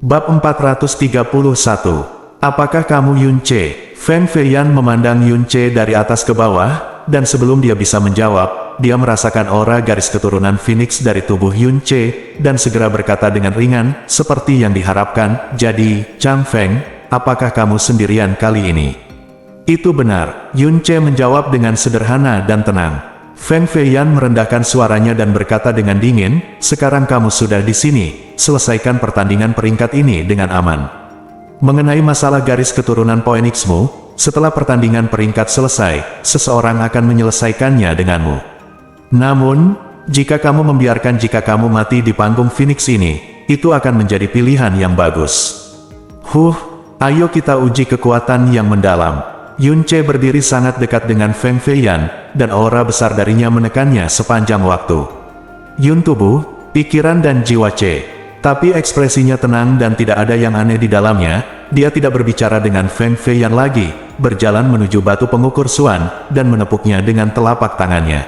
Bab 431. Apakah kamu Yun Che? Feng Feiyan memandang Yun Che dari atas ke bawah, dan sebelum dia bisa menjawab, dia merasakan aura garis keturunan Phoenix dari tubuh Yun Che, dan segera berkata dengan ringan, seperti yang diharapkan, "Jadi, Chang Feng, apakah kamu sendirian kali ini?" "Itu benar," Yun Che menjawab dengan sederhana dan tenang. Feng Feiyan merendahkan suaranya dan berkata dengan dingin, "Sekarang kamu sudah di sini, selesaikan pertandingan peringkat ini dengan aman. Mengenai masalah garis keturunan Phoenixmu, setelah pertandingan peringkat selesai, seseorang akan menyelesaikannya denganmu. Namun, jika kamu membiarkan kamu mati di panggung Phoenix ini, itu akan menjadi pilihan yang bagus. Ayo kita uji kekuatan yang mendalam." Yun Che berdiri sangat dekat dengan Feng Feiyan, dan aura besar darinya menekannya sepanjang waktu. Yun tubuh, pikiran dan jiwa Che. Tapi ekspresinya tenang dan tidak ada yang aneh di dalamnya. Dia tidak berbicara dengan Feng Feiyan lagi, berjalan menuju batu pengukur Suan, dan menepuknya dengan telapak tangannya.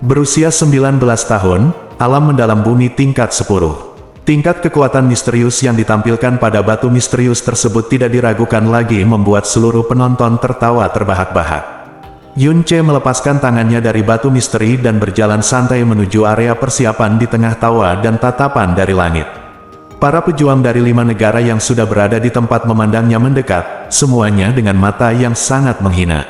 Berusia 19 tahun, alam mendalam bumi tingkat 10. Tingkat kekuatan misterius yang ditampilkan pada batu misterius tersebut tidak diragukan lagi membuat seluruh penonton tertawa terbahak-bahak. Yun Che melepaskan tangannya dari batu misteri dan berjalan santai menuju area persiapan di tengah tawa dan tatapan dari langit. Para pejuang dari 5 negara yang sudah berada di tempat memandangnya mendekat, semuanya dengan mata yang sangat menghina.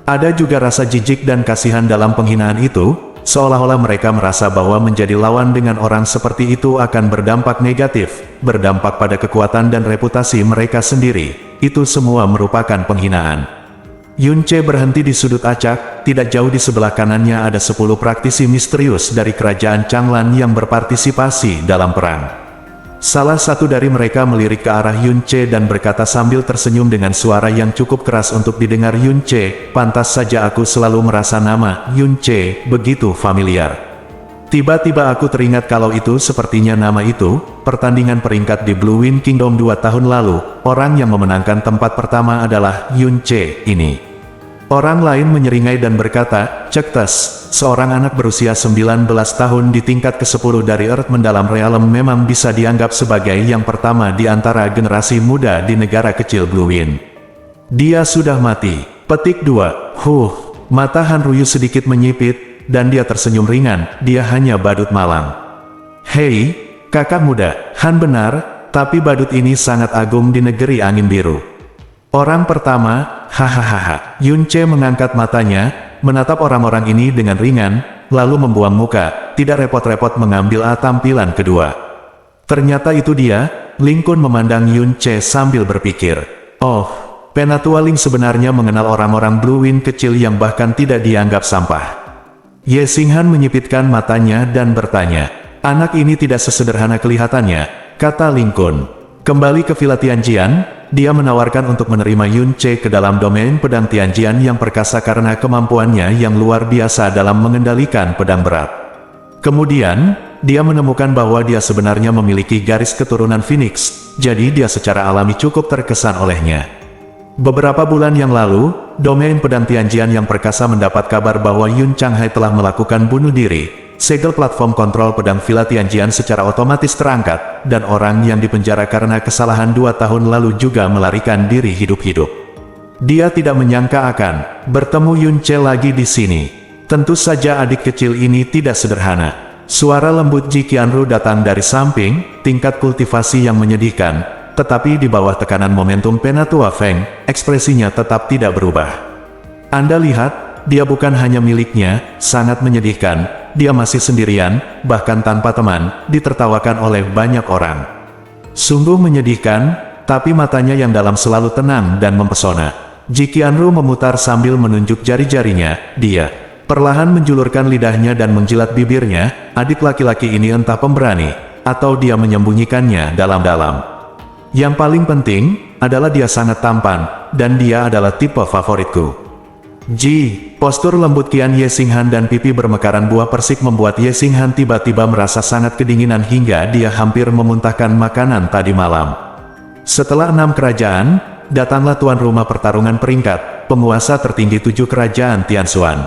Ada juga rasa jijik dan kasihan dalam penghinaan itu, seolah-olah mereka merasa bahwa menjadi lawan dengan orang seperti itu akan berdampak negatif, berdampak pada kekuatan dan reputasi mereka sendiri. Itu semua merupakan penghinaan. Yun Che berhenti di sudut acak, tidak jauh di sebelah kanannya ada 10 praktisi misterius dari kerajaan Changlan yang berpartisipasi dalam perang. Salah satu dari mereka melirik ke arah Yun Che dan berkata sambil tersenyum dengan suara yang cukup keras untuk didengar Yun Che, "Pantas saja aku selalu merasa nama Yun Che begitu familiar. Tiba-tiba aku teringat kalau itu sepertinya nama itu, pertandingan peringkat di Blue Wind Kingdom 2 tahun lalu, orang yang memenangkan tempat pertama adalah Yun Che ini." Orang lain menyeringai dan berkata, "Cektes, seorang anak berusia 19 tahun di tingkat ke-10 dari Earth Mendalam Realm memang bisa dianggap sebagai yang pertama di antara generasi muda di negara kecil Blue Wind. Dia sudah mati." Petik 2. Mata Han Ruyu sedikit menyipit, dan dia tersenyum ringan, dia hanya badut malang. "Hei, kakak muda, Han benar, tapi badut ini sangat agung di negeri angin biru." Orang pertama, hahaha. Yun Che mengangkat matanya, menatap orang-orang ini dengan ringan, lalu membuang muka, tidak repot-repot mengambil tampilan kedua. Ternyata itu dia. Ling Kun memandang Yun Che sambil berpikir, "Oh, Penatua Ling sebenarnya mengenal orang-orang Blue Wind kecil yang bahkan tidak dianggap sampah." Ye Xinghan menyipitkan matanya dan bertanya, "Anak ini tidak sesederhana kelihatannya," kata Ling Kun. Kembali ke Villa Tianjian, dia menawarkan untuk menerima Yun Che ke dalam domain pedang Tianjian yang perkasa karena kemampuannya yang luar biasa dalam mengendalikan pedang berat. Kemudian, dia menemukan bahwa dia sebenarnya memiliki garis keturunan Phoenix, jadi dia secara alami cukup terkesan olehnya. Beberapa bulan yang lalu, domain pedang Tianjian yang perkasa mendapat kabar bahwa Yun Changhai telah melakukan bunuh diri. Segel platform kontrol pedang Villa Tianjian secara otomatis terangkat, dan orang yang dipenjara karena kesalahan 2 tahun lalu juga melarikan diri hidup-hidup. Dia tidak menyangka akan bertemu Yun Che lagi di sini. Tentu saja adik kecil ini tidak sederhana. Suara lembut Ji Qianru datang dari samping, tingkat kultivasi yang menyedihkan, tetapi di bawah tekanan momentum Penatua Feng, ekspresinya tetap tidak berubah. "Anda lihat, dia bukan hanya miliknya, sangat menyedihkan. Dia masih sendirian, bahkan tanpa teman, ditertawakan oleh banyak orang. Sungguh menyedihkan, tapi matanya yang dalam selalu tenang dan mempesona." Ji Qianru memutar sambil menunjuk jari-jarinya, dia perlahan menjulurkan lidahnya dan menjilat bibirnya. Adik laki-laki ini entah pemberani, atau dia menyembunyikannya dalam-dalam. Yang paling penting, adalah dia sangat tampan, dan dia adalah tipe favoritku. Postur lembut Qian Ye Xinghan dan pipi bermekaran buah persik membuat Ye Xinghan tiba-tiba merasa sangat kedinginan hingga dia hampir memuntahkan makanan tadi malam. Setelah 6 kerajaan, datanglah tuan rumah pertarungan peringkat, penguasa tertinggi 7 kerajaan Tianxuan.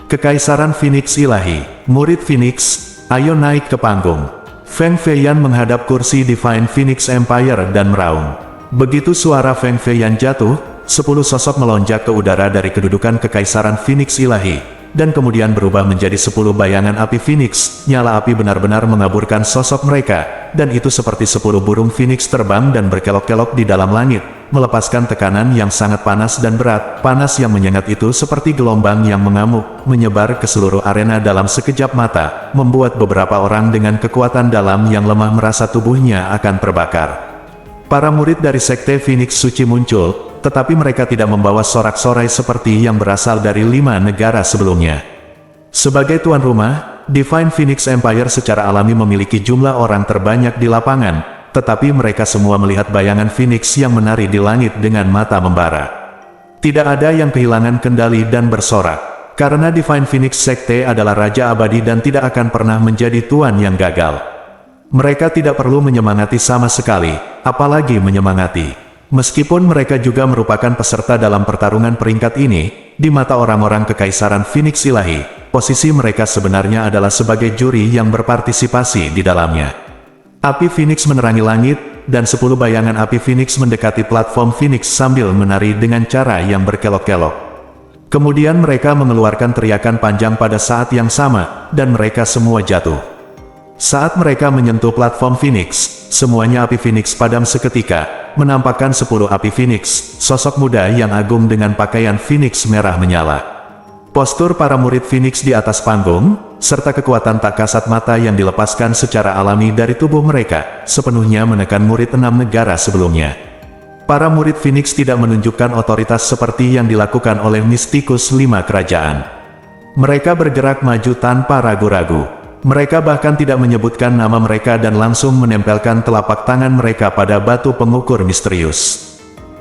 Kekaisaran Phoenix Ilahi, murid Phoenix, ayo naik ke panggung. Feng Feiyan menghadap kursi Divine Phoenix Empire dan meraung. Begitu suara Feng Feiyan jatuh, 10 sosok melonjak ke udara dari kedudukan Kekaisaran Phoenix Ilahi, dan kemudian berubah menjadi 10 bayangan api Phoenix. Nyala api benar-benar mengaburkan sosok mereka, dan itu seperti 10 burung Phoenix terbang dan berkelok-kelok di dalam langit, melepaskan tekanan yang sangat panas dan berat. Panas yang menyengat itu seperti gelombang yang mengamuk, menyebar ke seluruh arena dalam sekejap mata, membuat beberapa orang dengan kekuatan dalam yang lemah merasa tubuhnya akan terbakar. Para murid dari Sekte Phoenix Suci muncul, tetapi mereka tidak membawa sorak-sorai seperti yang berasal dari 5 negara sebelumnya. Sebagai tuan rumah, Divine Phoenix Empire secara alami memiliki jumlah orang terbanyak di lapangan, tetapi mereka semua melihat bayangan Phoenix yang menari di langit dengan mata membara. Tidak ada yang kehilangan kendali dan bersorak, karena Divine Phoenix Sekte adalah raja abadi dan tidak akan pernah menjadi tuan yang gagal. Mereka tidak perlu menyemangati sama sekali, apalagi menyemangati. Meskipun mereka juga merupakan peserta dalam pertarungan peringkat ini, di mata orang-orang Kekaisaran Phoenix Ilahi, posisi mereka sebenarnya adalah sebagai juri yang berpartisipasi di dalamnya. Api Phoenix menerangi langit, dan 10 bayangan api Phoenix mendekati platform Phoenix sambil menari dengan cara yang berkelok-kelok. Kemudian mereka mengeluarkan teriakan panjang pada saat yang sama, dan mereka semua jatuh. Saat mereka menyentuh platform Phoenix, semuanya api Phoenix padam seketika, menampakkan 10 api Phoenix, sosok muda yang agung dengan pakaian Phoenix merah menyala. Postur para murid Phoenix di atas panggung, serta kekuatan tak kasat mata yang dilepaskan secara alami dari tubuh mereka, sepenuhnya menekan murid 6 negara sebelumnya. Para murid Phoenix tidak menunjukkan otoritas seperti yang dilakukan oleh mistikus 5 kerajaan. Mereka bergerak maju tanpa ragu-ragu. Mereka bahkan tidak menyebutkan nama mereka dan langsung menempelkan telapak tangan mereka pada batu pengukur misterius.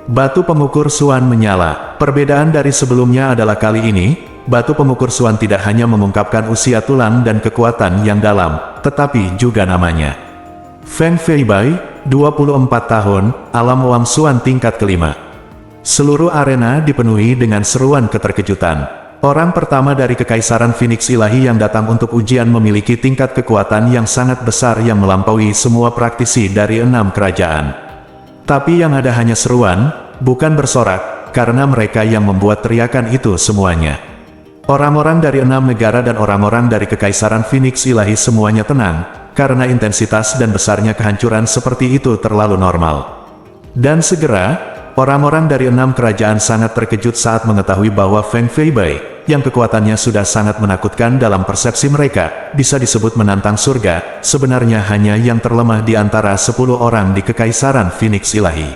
Batu pengukur Suan menyala. Perbedaan dari sebelumnya adalah kali ini, batu pengukur Suan tidak hanya mengungkapkan usia tulang dan kekuatan yang dalam, tetapi juga namanya. Feng Feibai, 24 tahun, alam Wang Suan tingkat kelima. Seluruh arena dipenuhi dengan seruan keterkejutan. Orang pertama dari Kekaisaran Phoenix Ilahi yang datang untuk ujian memiliki tingkat kekuatan yang sangat besar yang melampaui semua praktisi dari 6 kerajaan. Tapi yang ada hanya seruan, bukan bersorak, karena mereka yang membuat teriakan itu semuanya. Orang-orang dari 6 negara dan orang-orang dari Kekaisaran Phoenix Ilahi semuanya tenang, karena intensitas dan besarnya kehancuran seperti itu terlalu normal. Dan segera, orang-orang dari 6 kerajaan sangat terkejut saat mengetahui bahwa Feng Feibai, yang kekuatannya sudah sangat menakutkan dalam persepsi mereka, bisa disebut menantang surga, sebenarnya hanya yang terlemah di antara 10 orang di Kekaisaran Phoenix Ilahi.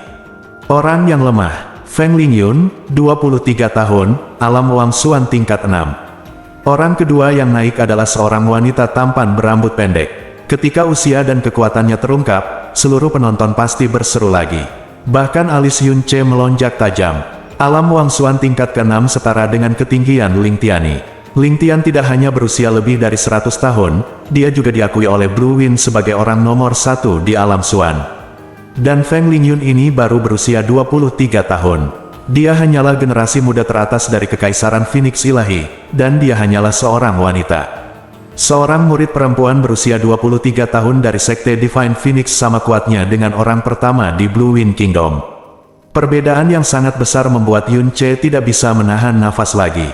Orang yang lemah, Feng Lingyun, 23 tahun, alam Wang Suan tingkat 6. Orang kedua yang naik adalah seorang wanita tampan berambut pendek. Ketika usia dan kekuatannya terungkap, seluruh penonton pasti berseru lagi. Bahkan alis Yun Ce melonjak tajam. Alam Wang Suan tingkat ke-6 setara dengan ketinggian Ling Tiani. Ling Tian tidak hanya berusia lebih dari 100 tahun, dia juga diakui oleh Blue Wind sebagai orang nomor 1 di alam Suan. Dan Feng Lingyun ini baru berusia 23 tahun. Dia hanyalah generasi muda teratas dari Kekaisaran Phoenix Ilahi, dan dia hanyalah seorang wanita. Seorang murid perempuan berusia 23 tahun dari Sekte Divine Phoenix sama kuatnya dengan orang pertama di Blue Wind Kingdom. Perbedaan yang sangat besar membuat Yun Ce tidak bisa menahan nafas lagi.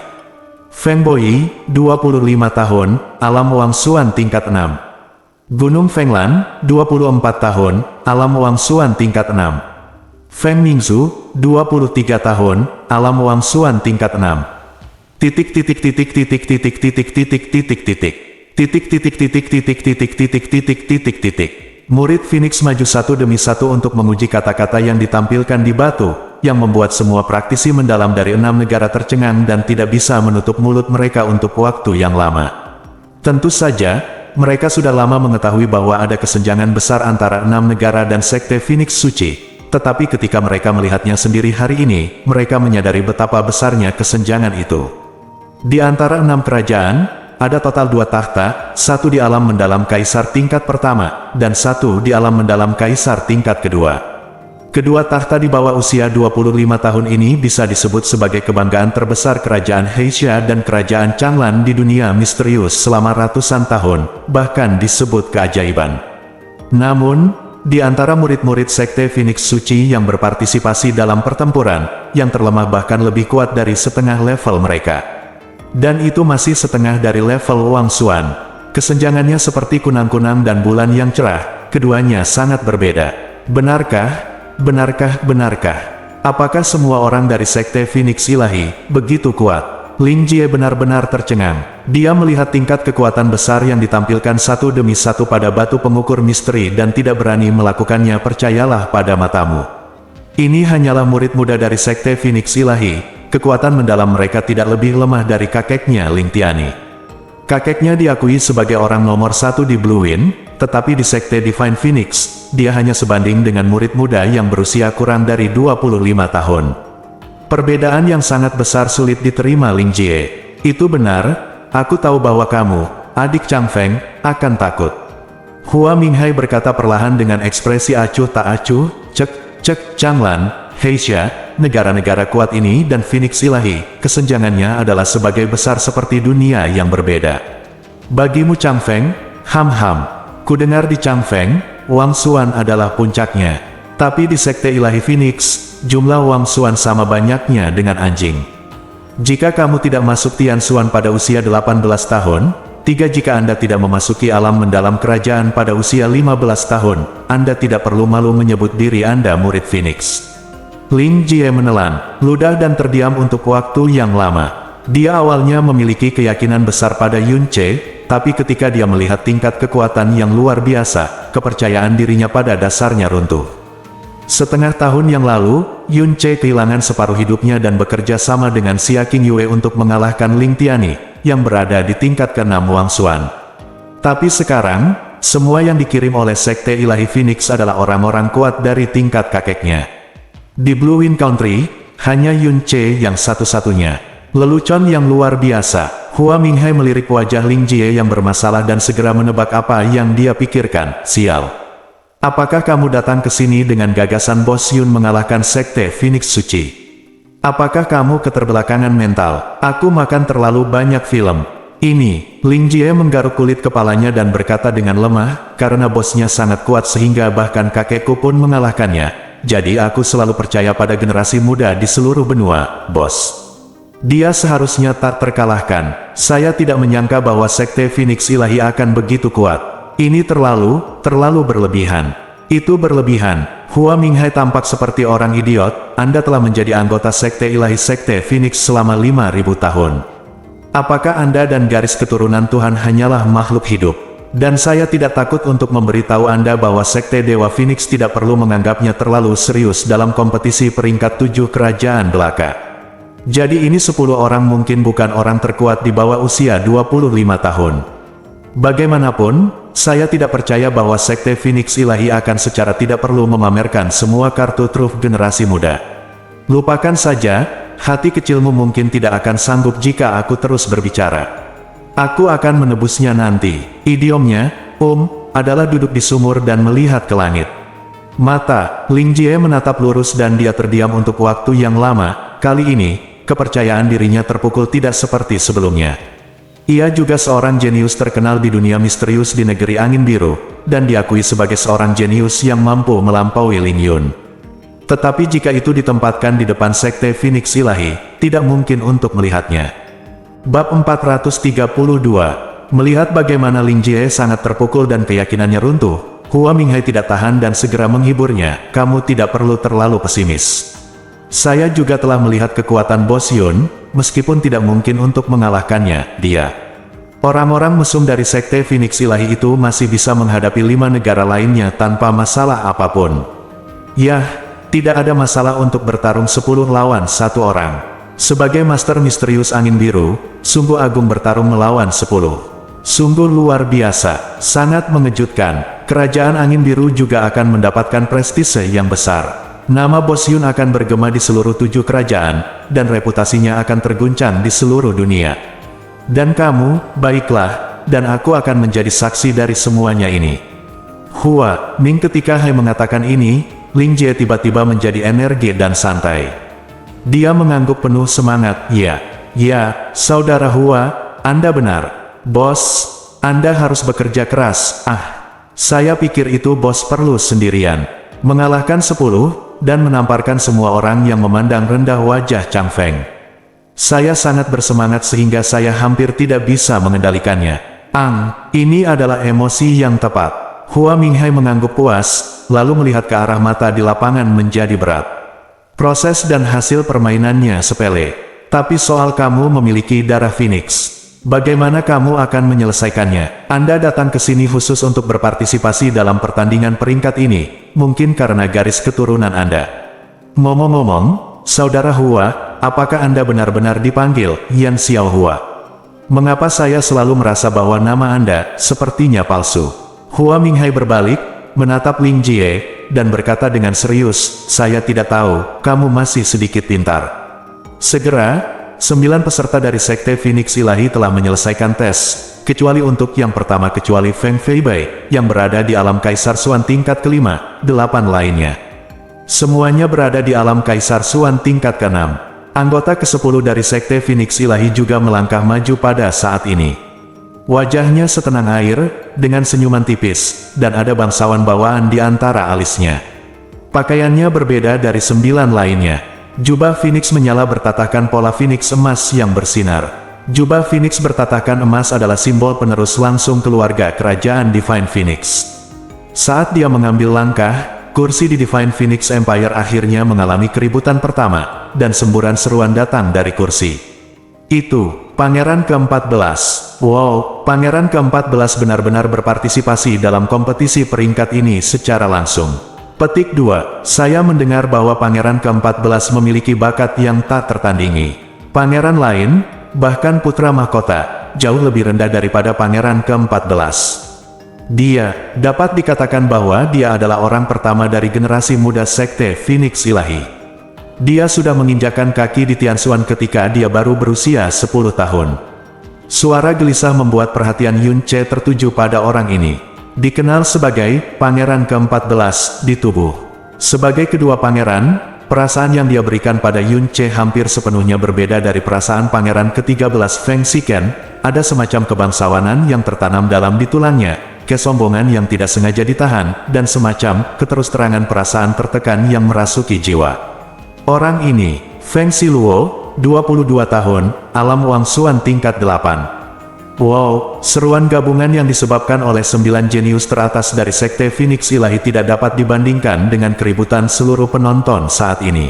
Feng Boyi, 25 tahun, alam Wang Suan tingkat 6. Gunung Fenglan, 24 tahun, alam Wang Suan tingkat 6. Feng Mingzu, 23 tahun, alam Wang Suan tingkat 6. Titik titik titik titik titik titik titik titik titik. Titik titik titik titik titik titik titik titik titik. Murid Phoenix maju satu demi satu untuk menguji kata-kata yang ditampilkan di batu, yang membuat semua praktisi mendalam dari 6 negara tercengang dan tidak bisa menutup mulut mereka untuk waktu yang lama. Tentu saja, mereka sudah lama mengetahui bahwa ada kesenjangan besar antara 6 negara dan Sekte Phoenix Suci, tetapi ketika mereka melihatnya sendiri hari ini, mereka menyadari betapa besarnya kesenjangan itu. Di antara 6 kerajaan, ada total 2 takhta, 1 di alam mendalam kaisar tingkat pertama, dan 1 di alam mendalam kaisar tingkat kedua. Kedua takhta di bawah usia 25 tahun ini bisa disebut sebagai kebanggaan terbesar kerajaan Heisha dan kerajaan Changlan di dunia misterius selama ratusan tahun, bahkan disebut keajaiban. Namun, di antara murid-murid Sekte Phoenix Suci yang berpartisipasi dalam pertempuran, yang terlemah bahkan lebih kuat dari setengah level mereka. Dan itu masih setengah dari level Wang Xuan. Kesenjangannya seperti kunang-kunang dan bulan yang cerah, keduanya sangat berbeda. Benarkah? Benarkah? Benarkah? Apakah semua orang dari Sekte Phoenix Ilahi begitu kuat? Ling Jie benar-benar tercengang. Dia melihat tingkat kekuatan besar yang ditampilkan satu demi satu pada batu pengukur misteri dan tidak berani melakukannya. Percayalah pada matamu. Ini hanyalah murid muda dari Sekte Phoenix Ilahi. Kekuatan mendalam mereka tidak lebih lemah dari kakeknya Ling Tiani. Kakeknya diakui sebagai orang nomor satu di Blue Wind, tetapi di Sekte Divine Phoenix, dia hanya sebanding dengan murid muda yang berusia kurang dari 25 tahun. Perbedaan yang sangat besar sulit diterima Ling Jie. Itu benar, aku tahu bahwa kamu, adik Chang Feng, akan takut. Hua Minghai berkata perlahan dengan ekspresi acuh tak acuh, cek Changlan, Heisha, negara-negara kuat ini dan Phoenix Ilahi, kesenjangannya adalah sebagai besar seperti dunia yang berbeda. Bagimu Chang Feng, ku dengar di Chang Feng, Wang Xuan adalah puncaknya. Tapi di Sekte Ilahi Phoenix, jumlah Wang Xuan sama banyaknya dengan anjing. Jika kamu tidak masuk Tian Xuan pada usia 18 tahun, 3 jika Anda tidak memasuki alam mendalam kerajaan pada usia 15 tahun, Anda tidak perlu malu menyebut diri Anda murid Phoenix. Ling Jie menelan ludah dan terdiam untuk waktu yang lama. Dia awalnya memiliki keyakinan besar pada Yun Che, tapi ketika dia melihat tingkat kekuatan yang luar biasa, kepercayaan dirinya pada dasarnya runtuh. Setengah tahun yang lalu, Yun Che kehilangan separuh hidupnya dan bekerja sama dengan Xia King Yue untuk mengalahkan Ling Tiani, yang berada di tingkat ke-6 Wang Xuan. Tapi sekarang, semua yang dikirim oleh Sekte Ilahi Phoenix adalah orang-orang kuat dari tingkat kakeknya. Di Blue Wind Country, hanya Yun Che yang satu-satunya. Lelucon yang luar biasa. Hua Minghai melirik wajah Ling Jie yang bermasalah dan segera menebak apa yang dia pikirkan. Sial. Apakah kamu datang ke sini dengan gagasan Bos Yun mengalahkan Sekte Phoenix Suci? Apakah kamu keterbelakangan mental? Aku makan terlalu banyak film. Ini, Ling Jie menggaruk kulit kepalanya dan berkata dengan lemah, karena bosnya sangat kuat sehingga bahkan kakekku pun mengalahkannya. Jadi aku selalu percaya pada generasi muda di seluruh benua, bos. Dia seharusnya tak terkalahkan. Saya tidak menyangka bahwa Sekte Phoenix Ilahi akan begitu kuat. Ini terlalu berlebihan. Itu berlebihan. Hua Minghai tampak seperti orang idiot. Anda telah menjadi anggota Sekte Ilahi Sekte Phoenix selama 5.000 tahun. Apakah Anda dan garis keturunan Tuhan hanyalah makhluk hidup? Dan saya tidak takut untuk memberitahu Anda bahwa Sekte Dewa Phoenix tidak perlu menganggapnya terlalu serius dalam kompetisi peringkat 7 kerajaan belaka. Jadi ini 10 orang mungkin bukan orang terkuat di bawah usia 25 tahun. Bagaimanapun, saya tidak percaya bahwa Sekte Phoenix Ilahi akan secara tidak perlu memamerkan semua kartu truf generasi muda. Lupakan saja, hati kecilmu mungkin tidak akan sanggup jika aku terus berbicara. Aku akan menebusnya nanti. Idiomnya, adalah duduk di sumur dan melihat ke langit. Mata Ling Jie menatap lurus dan dia terdiam untuk waktu yang lama. Kali ini, kepercayaan dirinya terpukul tidak seperti sebelumnya. Ia juga seorang jenius terkenal di dunia misterius di negeri angin biru, dan diakui sebagai seorang jenius yang mampu melampaui Ling Yun. Tetapi jika itu ditempatkan di depan Sekte Phoenix Ilahi, tidak mungkin untuk melihatnya. Bab 432. Melihat bagaimana Ling Jie sangat terpukul dan keyakinannya runtuh, Hua Minghai tidak tahan dan segera menghiburnya. Kamu tidak perlu terlalu pesimis. Saya juga telah melihat kekuatan Bos Yun, meskipun tidak mungkin untuk mengalahkannya, dia. Orang-orang mesum dari Sekte Phoenix Ilahi itu masih bisa menghadapi 5 negara lainnya tanpa masalah apapun. Yah, tidak ada masalah untuk bertarung 10 lawan 1 orang. Sebagai Master Misterius Angin Biru, sungguh agung bertarung melawan 10. Sungguh luar biasa, sangat mengejutkan. Kerajaan Angin Biru juga akan mendapatkan prestise yang besar. Nama Bos Yun akan bergema di seluruh 7 kerajaan, dan reputasinya akan terguncang di seluruh dunia. Dan kamu, baiklah, dan aku akan menjadi saksi dari semuanya ini. Hua Ming ketika Hai mengatakan ini, Ling Jie tiba-tiba menjadi energi dan santai. Dia mengangguk penuh semangat. Ya, Saudara Hua, Anda benar. Bos, Anda harus bekerja keras. Saya pikir itu bos perlu sendirian. Mengalahkan 10, dan menamparkan semua orang yang memandang rendah wajah Chang Feng. Saya sangat bersemangat sehingga saya hampir tidak bisa mengendalikannya. Ini adalah emosi yang tepat. Hua Minghai mengangguk puas, lalu melihat ke arah mata di lapangan menjadi berat. Proses dan hasil permainannya sepele. Tapi soal kamu memiliki darah Phoenix. Bagaimana kamu akan menyelesaikannya? Anda datang ke sini khusus untuk berpartisipasi dalam pertandingan peringkat ini, mungkin karena garis keturunan Anda. Ngomong-ngomong, Saudara Hua, apakah Anda benar-benar dipanggil Yan Xiao Hua? Mengapa saya selalu merasa bahwa nama Anda sepertinya palsu? Hua Minghai berbalik, menatap Ling Jie, dan berkata dengan serius, saya tidak tahu, kamu masih sedikit pintar. Segera, 9 peserta dari Sekte Phoenix Ilahi telah menyelesaikan tes, kecuali untuk yang pertama kecuali Feng Feibai, yang berada di alam Kaisar Suan tingkat kelima, 8 lainnya. Semuanya berada di alam Kaisar Suan tingkat ke-6. Anggota ke-10 dari Sekte Phoenix Ilahi juga melangkah maju pada saat ini. Wajahnya setenang air, dengan senyuman tipis, dan ada bangsawan bawaan di antara alisnya. Pakaiannya berbeda dari 9 lainnya. Jubah Phoenix menyala bertatahkan pola Phoenix emas yang bersinar. Jubah Phoenix bertatahkan emas adalah simbol penerus langsung keluarga kerajaan Divine Phoenix. Saat dia mengambil langkah, kursi di Divine Phoenix Empire akhirnya mengalami keributan pertama, dan semburan seruan datang dari kursi. Itu, Pangeran ke-14. Wow, Pangeran ke-14 benar-benar berpartisipasi dalam kompetisi peringkat ini secara langsung. Petik 2. Saya mendengar bahwa Pangeran ke-14 memiliki bakat yang tak tertandingi. Pangeran lain, bahkan putra mahkota, jauh lebih rendah daripada Pangeran ke-14. Dia, dapat dikatakan bahwa dia adalah orang pertama dari generasi muda Sekte Phoenix Ilahi. Dia sudah menginjakkan kaki di Tianxuan ketika dia baru berusia 10 tahun. Suara gelisah membuat perhatian Yun Che tertuju pada orang ini. Dikenal sebagai Pangeran ke-14 di tubuh. Sebagai kedua pangeran, perasaan yang dia berikan pada Yun Che hampir sepenuhnya berbeda dari perasaan Pangeran ke-13 Feng Xiken. Ada semacam kebangsawanan yang tertanam dalam di tulangnya, kesombongan yang tidak sengaja ditahan, dan semacam keterus-terangan perasaan tertekan yang merasuki jiwa. Orang ini, Feng Xiluo, 22 tahun, alam Wangsuan tingkat 8. Wow, seruan gabungan yang disebabkan oleh 9 jenius teratas dari Sekte Phoenix Ilahi tidak dapat dibandingkan dengan keributan seluruh penonton saat ini.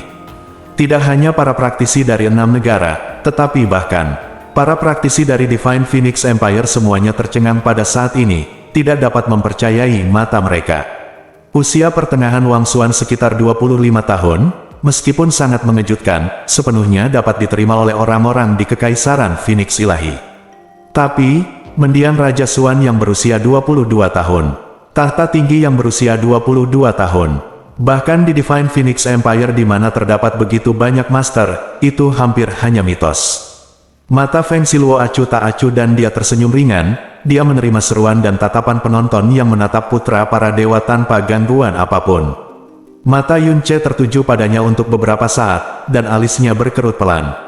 Tidak hanya para praktisi dari 6 negara, tetapi bahkan para praktisi dari Divine Phoenix Empire semuanya tercengang pada saat ini, tidak dapat mempercayai mata mereka. Usia pertengahan Wangsuan sekitar 25 tahun, meskipun sangat mengejutkan, sepenuhnya dapat diterima oleh orang-orang di Kekaisaran Phoenix Ilahi. Tapi, mendiang Raja Suan yang berusia 22 tahun. Tahta tinggi yang berusia 22 tahun. Bahkan di Divine Phoenix Empire di mana terdapat begitu banyak master, itu hampir hanya mitos. Mata Feng Xiluo acuh tak acuh dan dia tersenyum ringan, dia menerima seruan dan tatapan penonton yang menatap putra para dewa tanpa gangguan apapun. Mata Yun Che tertuju padanya untuk beberapa saat, dan alisnya berkerut pelan.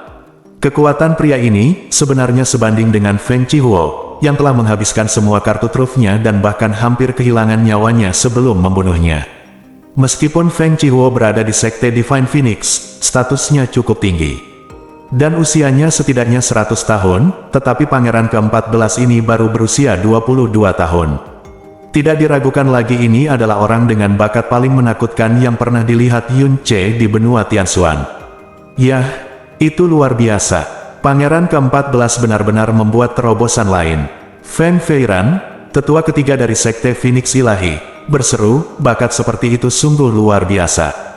Kekuatan pria ini sebenarnya sebanding dengan Feng Chihuo, yang telah menghabiskan semua kartu trufnya dan bahkan hampir kehilangan nyawanya sebelum membunuhnya. Meskipun Feng Chihuo berada di Sekte Divine Phoenix, statusnya cukup tinggi. Dan usianya setidaknya 100 tahun, tetapi Pangeran ke-14 ini baru berusia 22 tahun. Tidak diragukan lagi ini adalah orang dengan bakat paling menakutkan yang pernah dilihat Yun Che di benua Tianxuan. Yah, itu luar biasa. Pangeran ke-14 benar-benar membuat terobosan lain. Feng Feiran, tetua ketiga dari Sekte Phoenix Ilahi, berseru, bakat seperti itu sungguh luar biasa.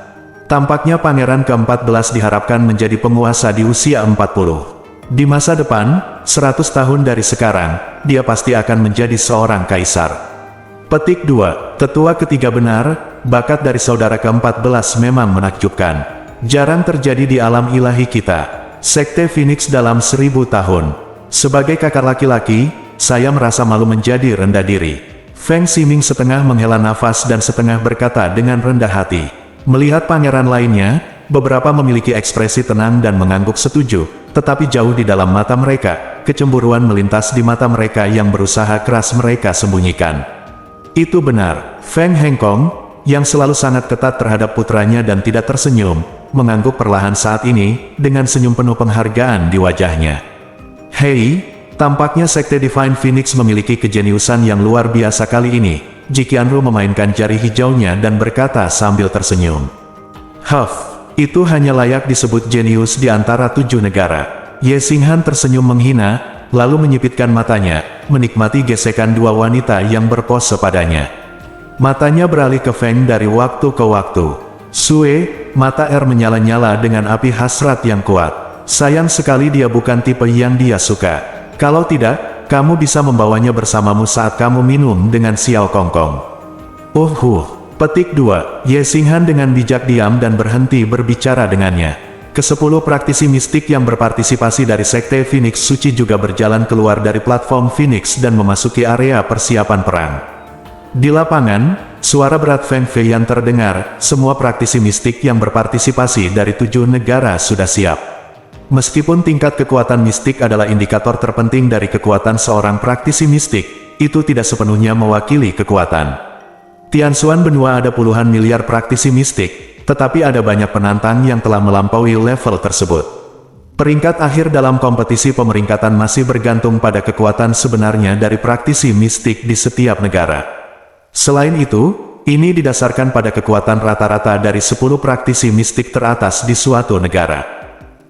Tampaknya Pangeran ke-14 diharapkan menjadi penguasa di usia 40. Di masa depan, 100 tahun dari sekarang, dia pasti akan menjadi seorang kaisar. Petik 2. Tetua ketiga benar, bakat dari saudara ke-14 memang menakjubkan. Jarang terjadi di alam ilahi kita. Sekte Phoenix dalam 1000 tahun. Sebagai kakak laki-laki, saya merasa malu menjadi rendah diri. Feng Ximing setengah menghela nafas dan setengah berkata dengan rendah hati. Melihat pangeran lainnya, beberapa memiliki ekspresi tenang dan mengangguk setuju, tetapi jauh di dalam mata mereka, kecemburuan melintas di mata mereka yang berusaha keras mereka sembunyikan. Itu benar, Feng Hengkong, yang selalu sangat ketat terhadap putranya dan tidak tersenyum, mengangguk perlahan saat ini, dengan senyum penuh penghargaan di wajahnya. Hei, tampaknya Sekte Divine Phoenix memiliki kejeniusan yang luar biasa kali ini. Ji Qianru memainkan jari hijaunya dan berkata sambil tersenyum. Huff, itu hanya layak disebut jenius di antara 7 negara. Ye Xinghan tersenyum menghina, lalu menyipitkan matanya, menikmati gesekan dua wanita yang berpose padanya. Matanya beralih ke Feng dari waktu ke waktu. Sue, mata menyala-nyala dengan api hasrat yang kuat. Sayang sekali dia bukan tipe yang dia suka. Kalau tidak, kamu bisa membawanya bersamamu saat kamu minum dengan Xiao Kongkong. Petik 2, Ye Xinghan dengan bijak diam dan berhenti berbicara dengannya. Ke-10 praktisi mistik yang berpartisipasi dari Sekte Phoenix Suci juga berjalan keluar dari platform Phoenix dan memasuki area persiapan perang. Di lapangan, suara berat Feng Feiyan terdengar, semua praktisi mistik yang berpartisipasi dari 7 negara sudah siap. Meskipun tingkat kekuatan mistik adalah indikator terpenting dari kekuatan seorang praktisi mistik, itu tidak sepenuhnya mewakili kekuatan. Tianxuan benua ada puluhan miliar praktisi mistik, tetapi ada banyak penantang yang telah melampaui level tersebut. Peringkat akhir dalam kompetisi pemeringkatan masih bergantung pada kekuatan sebenarnya dari praktisi mistik di setiap negara. Selain itu, ini didasarkan pada kekuatan rata-rata dari 10 praktisi mistik teratas di suatu negara.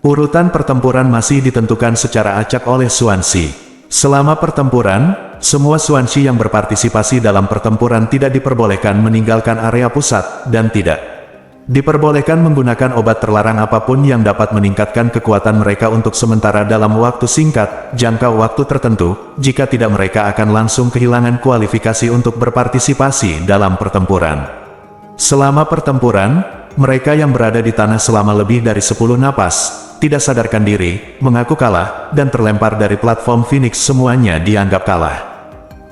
Urutan pertempuran masih ditentukan secara acak oleh Xuanxi. Selama pertempuran, semua Xuanxi yang berpartisipasi dalam pertempuran tidak diperbolehkan meninggalkan area pusat, dan tidak diperbolehkan menggunakan obat terlarang apapun yang dapat meningkatkan kekuatan mereka untuk sementara dalam waktu singkat, jangka waktu tertentu, jika tidak mereka akan langsung kehilangan kualifikasi untuk berpartisipasi dalam pertempuran. Selama pertempuran, mereka yang berada di tanah selama lebih dari 10 napas, tidak sadarkan diri, mengaku kalah, dan terlempar dari platform Phoenix semuanya dianggap kalah.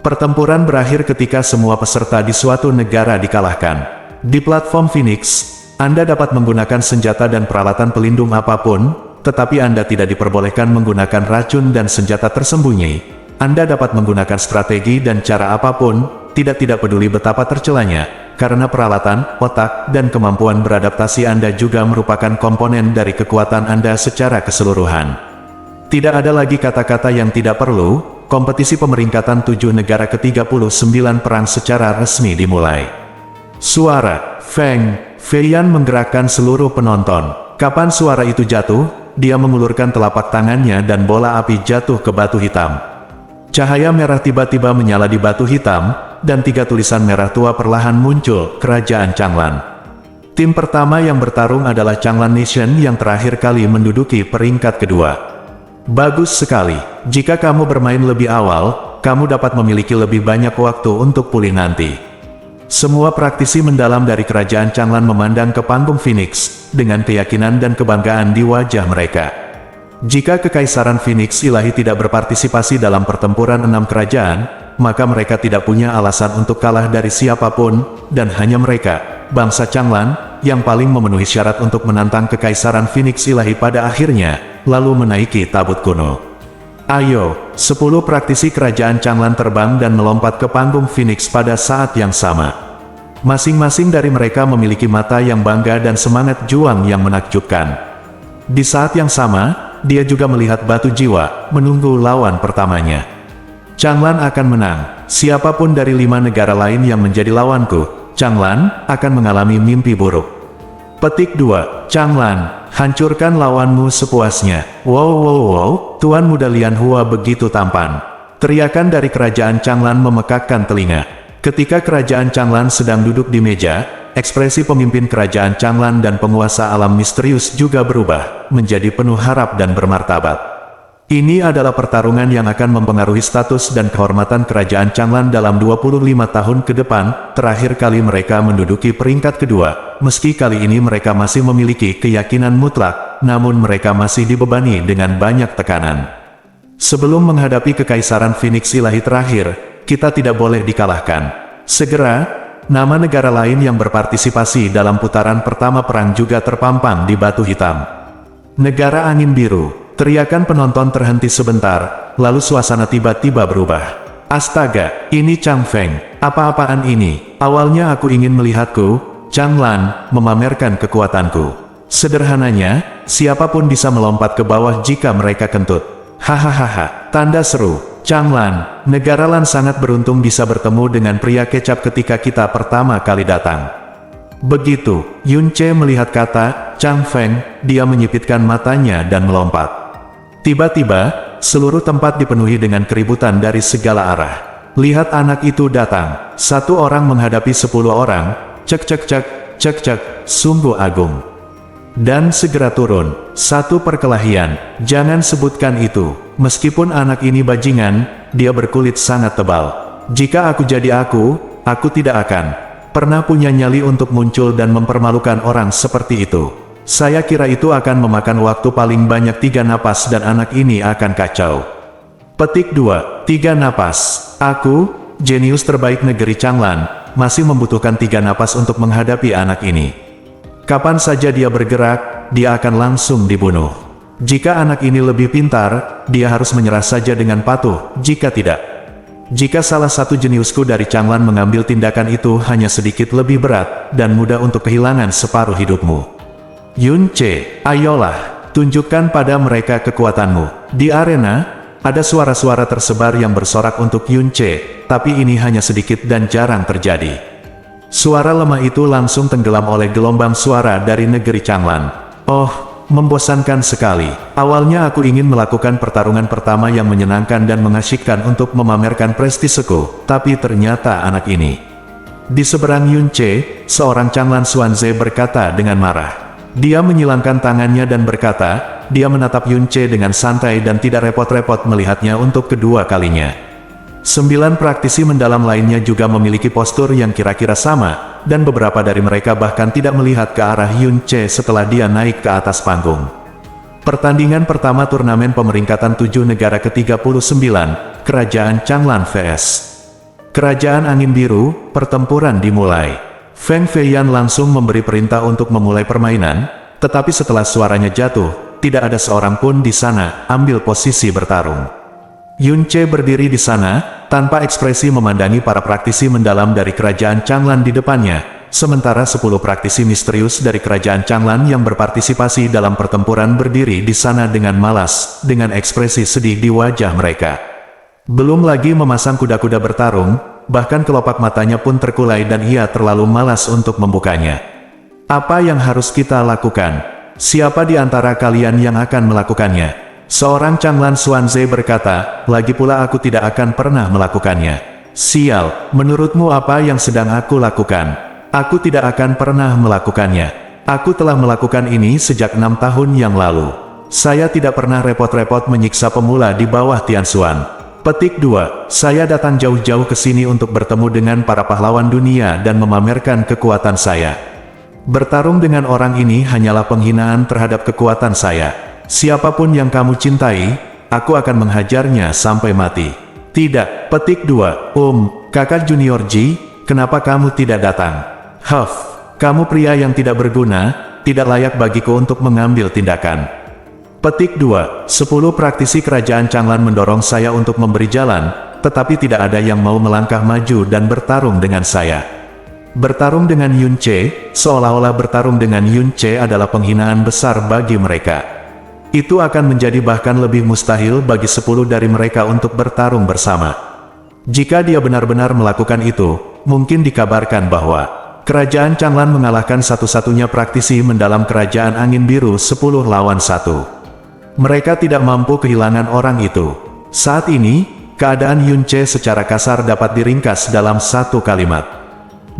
Pertempuran berakhir ketika semua peserta di suatu negara dikalahkan. Di platform Phoenix, Anda dapat menggunakan senjata dan peralatan pelindung apapun, tetapi Anda tidak diperbolehkan menggunakan racun dan senjata tersembunyi. Anda dapat menggunakan strategi dan cara apapun, tidak peduli betapa tercelanya, karena peralatan, otak, dan kemampuan beradaptasi Anda juga merupakan komponen dari kekuatan Anda secara keseluruhan. Tidak ada lagi kata-kata yang tidak perlu, kompetisi pemeringkatan 7 negara ke-39 perang secara resmi dimulai. Suara Feng Feiyan menggerakkan seluruh penonton. Kapan suara itu jatuh, dia mengulurkan telapak tangannya dan bola api jatuh ke batu hitam. Cahaya merah tiba-tiba menyala di batu hitam, dan 3 tulisan merah tua perlahan muncul, Kerajaan Changlan. Tim pertama yang bertarung adalah Changlan Nation yang terakhir kali menduduki peringkat kedua. Bagus sekali, jika kamu bermain lebih awal, kamu dapat memiliki lebih banyak waktu untuk pulih nanti. Semua praktisi mendalam dari Kerajaan Changlan memandang ke panggung Phoenix, dengan keyakinan dan kebanggaan di wajah mereka. Jika Kekaisaran Phoenix Ilahi tidak berpartisipasi dalam pertempuran 6 kerajaan, maka mereka tidak punya alasan untuk kalah dari siapapun, dan hanya mereka, bangsa Changlan, yang paling memenuhi syarat untuk menantang Kekaisaran Phoenix Ilahi pada akhirnya, lalu menaiki tabut kuno. Ayo, 10 praktisi Kerajaan Changlan terbang dan melompat ke panggung Phoenix pada saat yang sama. Masing-masing dari mereka memiliki mata yang bangga dan semangat juang yang menakjubkan. Di saat yang sama, dia juga melihat batu jiwa, menunggu lawan pertamanya. Changlan akan menang. Siapapun dari 5 negara lain yang menjadi lawanku, Changlan akan mengalami mimpi buruk. Petik 2, Changlan, hancurkan lawanmu sepuasnya. Wow, Tuan Muda Lian Hua begitu tampan. Teriakan dari Kerajaan Changlan memekakkan telinga. Ketika Kerajaan Changlan sedang duduk di meja, ekspresi pemimpin Kerajaan Changlan dan penguasa alam misterius juga berubah, menjadi penuh harap dan bermartabat. Ini adalah pertarungan yang akan mempengaruhi status dan kehormatan Kerajaan Changlan dalam 25 tahun ke depan. Terakhir kali mereka menduduki peringkat kedua, meski kali ini mereka masih memiliki keyakinan mutlak, namun mereka masih dibebani dengan banyak tekanan. Sebelum menghadapi Kekaisaran Phoenix Ilahi terakhir, kita tidak boleh dikalahkan. Segera, nama negara lain yang berpartisipasi dalam putaran pertama perang juga terpampang di batu hitam. Negara Angin Biru. Teriakan penonton terhenti sebentar, lalu suasana tiba-tiba berubah. Astaga, ini Chang Feng. Apa-apaan ini? Awalnya aku ingin melihatku, Chang Lan, memamerkan kekuatanku. Sederhananya, siapapun bisa melompat ke bawah jika mereka kentut. Hahaha, tanda seru. Chang Lan, negara Lan sangat beruntung bisa bertemu dengan pria kecap ketika kita pertama kali datang. Begitu, Yun Che melihat kata Chang Feng, dia menyipitkan matanya dan melompat. Tiba-tiba, seluruh tempat dipenuhi dengan keributan dari segala arah. Lihat anak itu datang. Satu orang menghadapi 10 orang. Cek cek cek, cek cek, sungguh agung. Dan segera turun. Satu perkelahian. Jangan sebutkan itu. Meskipun anak ini bajingan, dia berkulit sangat tebal. Jika aku jadi aku tidak akan pernah punya nyali untuk muncul dan mempermalukan orang seperti itu. Saya kira itu akan memakan waktu paling banyak 3 napas dan anak ini akan kacau. Petik 2. 3 napas. Aku, jenius terbaik negeri Changlan, masih membutuhkan 3 napas untuk menghadapi anak ini. Kapan saja dia bergerak, dia akan langsung dibunuh. Jika anak ini lebih pintar, dia harus menyerah saja dengan patuh, jika tidak. Jika salah satu jeniusku dari Changlan mengambil tindakan itu hanya sedikit lebih berat, dan mudah untuk kehilangan separuh hidupmu. Yun Che, ayolah, tunjukkan pada mereka kekuatanmu. Di arena, ada suara-suara tersebar yang bersorak untuk Yun Che, tapi ini hanya sedikit dan jarang terjadi. Suara lemah itu langsung tenggelam oleh gelombang suara dari negeri Changlan. Oh, membosankan sekali. Awalnya aku ingin melakukan pertarungan pertama yang menyenangkan dan mengasyikkan untuk memamerkan prestiseku, tapi ternyata anak ini. Di seberang Yun Che, seorang Changlan Xuanze berkata dengan marah. Dia menyilangkan tangannya dan berkata, dia menatap Yun Che dengan santai dan tidak repot-repot melihatnya untuk kedua kalinya. 9 praktisi mendalam lainnya juga memiliki postur yang kira-kira sama, dan beberapa dari mereka bahkan tidak melihat ke arah Yun Che setelah dia naik ke atas panggung. Pertandingan pertama turnamen pemeringkatan 7 negara ke-39, Kerajaan Changlan vs. Kerajaan Angin Biru, pertempuran dimulai. Feng Feiyan langsung memberi perintah untuk memulai permainan, tetapi setelah suaranya jatuh, tidak ada seorang pun di sana ambil posisi bertarung. Yun Che berdiri di sana, tanpa ekspresi memandangi para praktisi mendalam dari kerajaan Changlan di depannya, sementara 10 praktisi misterius dari kerajaan Changlan yang berpartisipasi dalam pertempuran berdiri di sana dengan malas, dengan ekspresi sedih di wajah mereka. Belum lagi memasang kuda-kuda bertarung, bahkan kelopak matanya pun terkulai dan ia terlalu malas untuk membukanya. Apa yang harus kita lakukan? Siapa di antara kalian yang akan melakukannya? Seorang Changlan Xuanze berkata, lagi pula aku tidak akan pernah melakukannya. Sial, menurutmu apa yang sedang aku lakukan? Aku tidak akan pernah melakukannya. Aku telah melakukan ini sejak 6 tahun yang lalu. Saya tidak pernah repot-repot menyiksa pemula di bawah Tianxuan. Petik 2. Saya datang jauh-jauh ke sini untuk bertemu dengan para pahlawan dunia dan memamerkan kekuatan saya. Bertarung dengan orang ini hanyalah penghinaan terhadap kekuatan saya. Siapapun yang kamu cintai, aku akan menghajarnya sampai mati. Tidak. Petik 2. Kakak Junior Ji, kenapa kamu tidak datang? Kamu pria yang tidak berguna, tidak layak bagiku untuk mengambil tindakan. Petik 2. 10 praktisi kerajaan Changlan mendorong saya untuk memberi jalan, tetapi tidak ada yang mau melangkah maju dan bertarung dengan saya. Bertarung dengan Yun Che, seolah-olah bertarung dengan Yun Che adalah penghinaan besar bagi mereka. Itu akan menjadi bahkan lebih mustahil bagi 10 dari mereka untuk bertarung bersama. Jika dia benar-benar melakukan itu, mungkin dikabarkan bahwa kerajaan Changlan mengalahkan satu-satunya praktisi mendalam kerajaan Angin Biru 10 lawan 1. Mereka tidak mampu kehilangan orang itu. Saat ini, keadaan Yun Che secara kasar dapat diringkas dalam satu kalimat.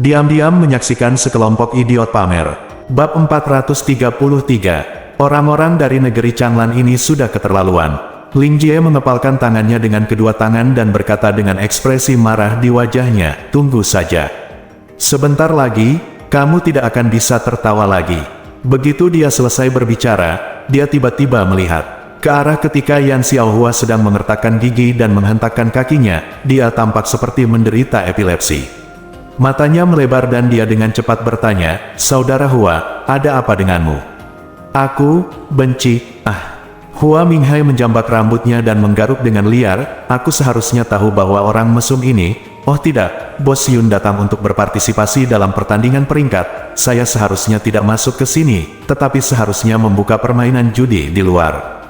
Diam-diam menyaksikan sekelompok idiot pamer. Bab 433. Orang-orang dari negeri Changlan ini sudah keterlaluan. Ling Jie mengepalkan tangannya dengan kedua tangan dan berkata dengan ekspresi marah di wajahnya, tunggu saja. Sebentar lagi, kamu tidak akan bisa tertawa lagi. Begitu dia selesai berbicara, dia tiba-tiba melihat ke arah ketika Yan Xiaohua sedang mengertakkan gigi dan menghentakkan kakinya. Dia tampak seperti menderita epilepsi. Matanya melebar dan dia dengan cepat bertanya, Saudara Hua, ada apa denganmu? Aku benci. Hua Minghai menjambak rambutnya dan menggaruk dengan liar, aku seharusnya tahu bahwa orang mesum ini, oh tidak, Bos Yun datang untuk berpartisipasi dalam pertandingan peringkat, saya seharusnya tidak masuk ke sini, tetapi seharusnya membuka permainan judi di luar.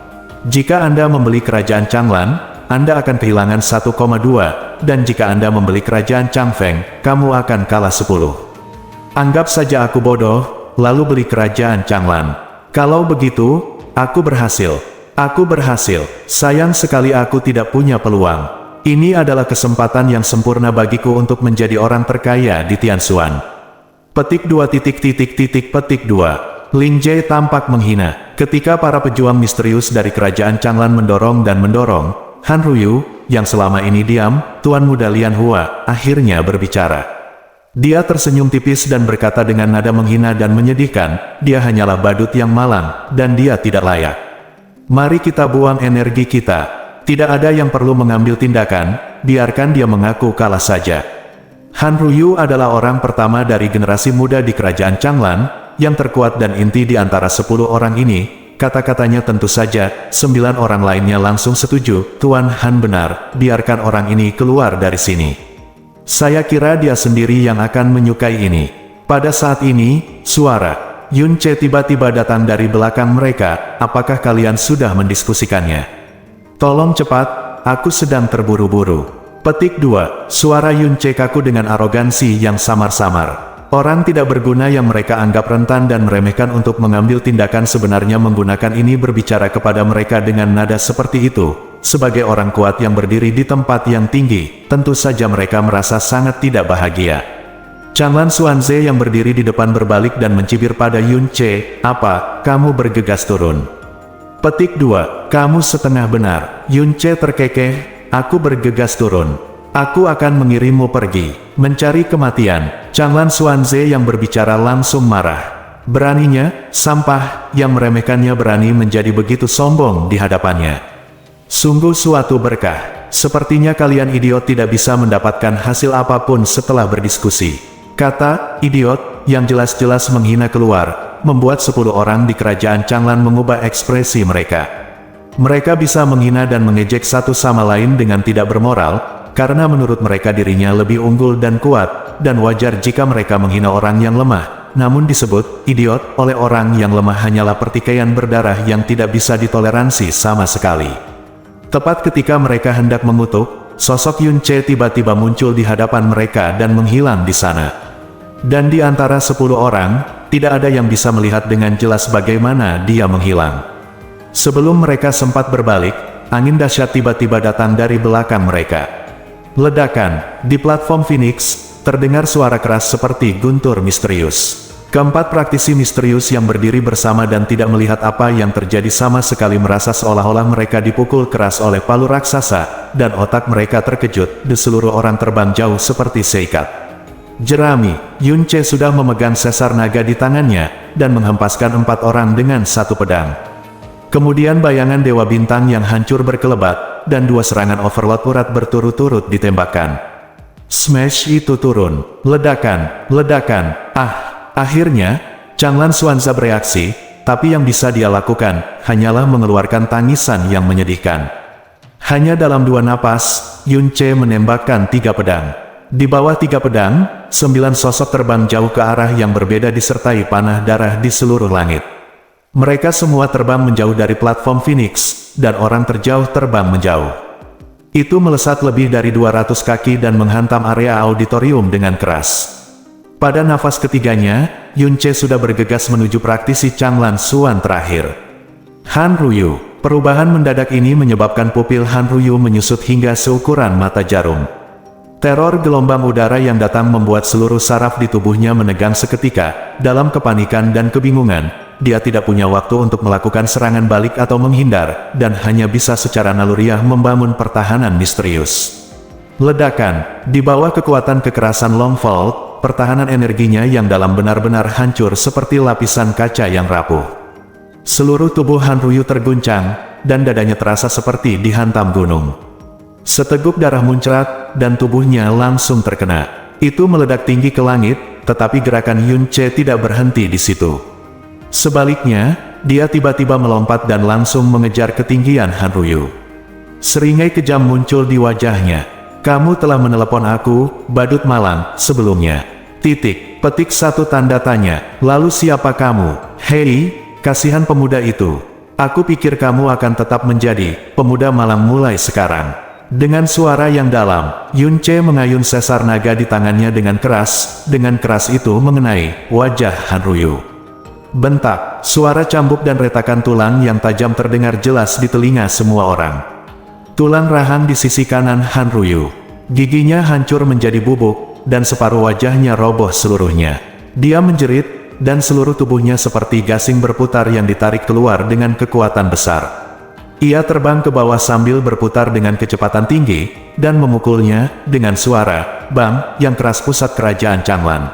Jika Anda membeli kerajaan Changlan, Anda akan kehilangan 1,2, dan jika Anda membeli kerajaan Changfeng, kamu akan kalah 10. Anggap saja aku bodoh, lalu beli kerajaan Changlan. Kalau begitu, aku berhasil. Aku berhasil. Sayang sekali aku tidak punya peluang. Ini adalah kesempatan yang sempurna bagiku untuk menjadi orang terkaya di Tianxuan. Petik 2. Lin Jie tampak menghina. Ketika para pejuang misterius dari kerajaan Changlan mendorong dan mendorong, Han Ruyu, yang selama ini diam, Tuan Muda Lian Hua, akhirnya berbicara. Dia tersenyum tipis dan berkata dengan nada menghina dan menyedihkan, dia hanyalah badut yang malang, dan dia tidak layak. Mari kita buang energi kita. Tidak ada yang perlu mengambil tindakan, biarkan dia mengaku kalah saja. Han Ruyu adalah orang pertama dari generasi muda di kerajaan Changlan, yang terkuat dan inti di antara 10 orang ini. Kata-katanya tentu saja, 9 orang lainnya langsung setuju, Tuan Han benar, biarkan orang ini keluar dari sini. Saya kira dia sendiri yang akan menyukai ini. Pada saat ini, suara Yun Ce tiba-tiba datang dari belakang mereka, apakah kalian sudah mendiskusikannya? Tolong cepat, aku sedang terburu-buru. Petik 2, suara Yun Ce kaku dengan arogansi yang samar-samar. Orang tidak berguna yang mereka anggap rentan dan meremehkan untuk mengambil tindakan sebenarnya menggunakan ini berbicara kepada mereka dengan nada seperti itu. Sebagai orang kuat yang berdiri di tempat yang tinggi, tentu saja mereka merasa sangat tidak bahagia. Changlan Xuanze yang berdiri di depan berbalik dan mencibir pada Yun Ce, apa, kamu bergegas turun? Petik 2, kamu setengah benar. Yun Ce terkekeh, aku bergegas turun. Aku akan mengirimmu pergi, mencari kematian. Changlan Xuanze yang berbicara langsung marah. Beraninya, sampah, yang meremehkannya berani menjadi begitu sombong di hadapannya. Sungguh suatu berkah. Sepertinya kalian idiot tidak bisa mendapatkan hasil apapun setelah berdiskusi. Kata idiot yang jelas-jelas menghina keluar, membuat 10 orang di kerajaan Changlan mengubah ekspresi mereka. Mereka bisa menghina dan mengejek satu sama lain dengan tidak bermoral, karena menurut mereka dirinya lebih unggul dan kuat, dan wajar jika mereka menghina orang yang lemah. Namun disebut idiot oleh orang yang lemah hanyalah pertikaian berdarah yang tidak bisa ditoleransi sama sekali. Tepat ketika mereka hendak mengutuk, sosok Yun Ce tiba-tiba muncul di hadapan mereka dan menghilang di sana. Dan di antara 10 orang, tidak ada yang bisa melihat dengan jelas bagaimana dia menghilang. Sebelum mereka sempat berbalik, angin dahsyat tiba-tiba datang dari belakang mereka. Ledakan, di platform Phoenix, terdengar suara keras seperti guntur misterius. Keempat praktisi misterius yang berdiri bersama dan tidak melihat apa yang terjadi sama sekali merasa seolah-olah mereka dipukul keras oleh palu raksasa, dan otak mereka terkejut, di seluruh orang terbang jauh seperti seikat. Jerami, Yun Ce sudah memegang sesar naga di tangannya, dan menghempaskan 4 orang dengan satu pedang. Kemudian bayangan Dewa Bintang yang hancur berkelebat, dan 2 serangan Overlord urat berturut-turut ditembakkan. Smash itu turun. Ledakan, ledakan, akhirnya, Changlan Xuanze bereaksi, tapi yang bisa dia lakukan, hanyalah mengeluarkan tangisan yang menyedihkan. Hanya dalam 2 napas, Yun Ce menembakkan 3 pedang. Di bawah 3 pedang, 9 sosok terbang jauh ke arah yang berbeda disertai panah darah di seluruh langit. Mereka semua terbang menjauh dari platform Phoenix, dan orang terjauh terbang menjauh. Itu melesat lebih dari 200 kaki dan menghantam area auditorium dengan keras. Pada nafas ketiganya, Yun Ce sudah bergegas menuju praktisi Changlan Xuan terakhir. Han Ruyu. Perubahan mendadak ini menyebabkan pupil Han Ruyu menyusut hingga seukuran mata jarum. Teror gelombang udara yang datang membuat seluruh saraf di tubuhnya menegang seketika. Dalam kepanikan dan kebingungan, dia tidak punya waktu untuk melakukan serangan balik atau menghindar, dan hanya bisa secara naluriah membangun pertahanan misterius. Ledakan, di bawah kekuatan kekerasan Long Vault, pertahanan energinya yang dalam benar-benar hancur seperti lapisan kaca yang rapuh. Seluruh tubuh Han Ruyu terguncang, dan dadanya terasa seperti dihantam gunung. Seteguk darah muncrat, dan tubuhnya langsung terkena. Itu meledak tinggi ke langit, tetapi gerakan Yun Ce tidak berhenti di situ. Sebaliknya, dia tiba-tiba melompat dan langsung mengejar ketinggian Han Ryu. Seringai kejam muncul di wajahnya. Kamu telah menelepon aku, badut malang, sebelumnya. Petik satu tanda tanya. Lalu siapa kamu? Hei, kasihan pemuda itu. Aku pikir kamu akan tetap menjadi pemuda malang mulai sekarang. Dengan suara yang dalam, Yun Ce mengayun sesar naga di tangannya dengan keras. Dengan keras itu mengenai wajah Han Ryu. Bentak, suara cambuk dan retakan tulang yang tajam terdengar jelas di telinga semua orang. Tulang rahang di sisi kanan Han Ryu. Giginya hancur menjadi bubuk, dan separuh wajahnya roboh seluruhnya. Dia menjerit, dan seluruh tubuhnya seperti gasing berputar yang ditarik keluar dengan kekuatan besar. Ia terbang ke bawah sambil berputar dengan kecepatan tinggi, dan memukulnya dengan suara bang yang keras pusat kerajaan Changlan.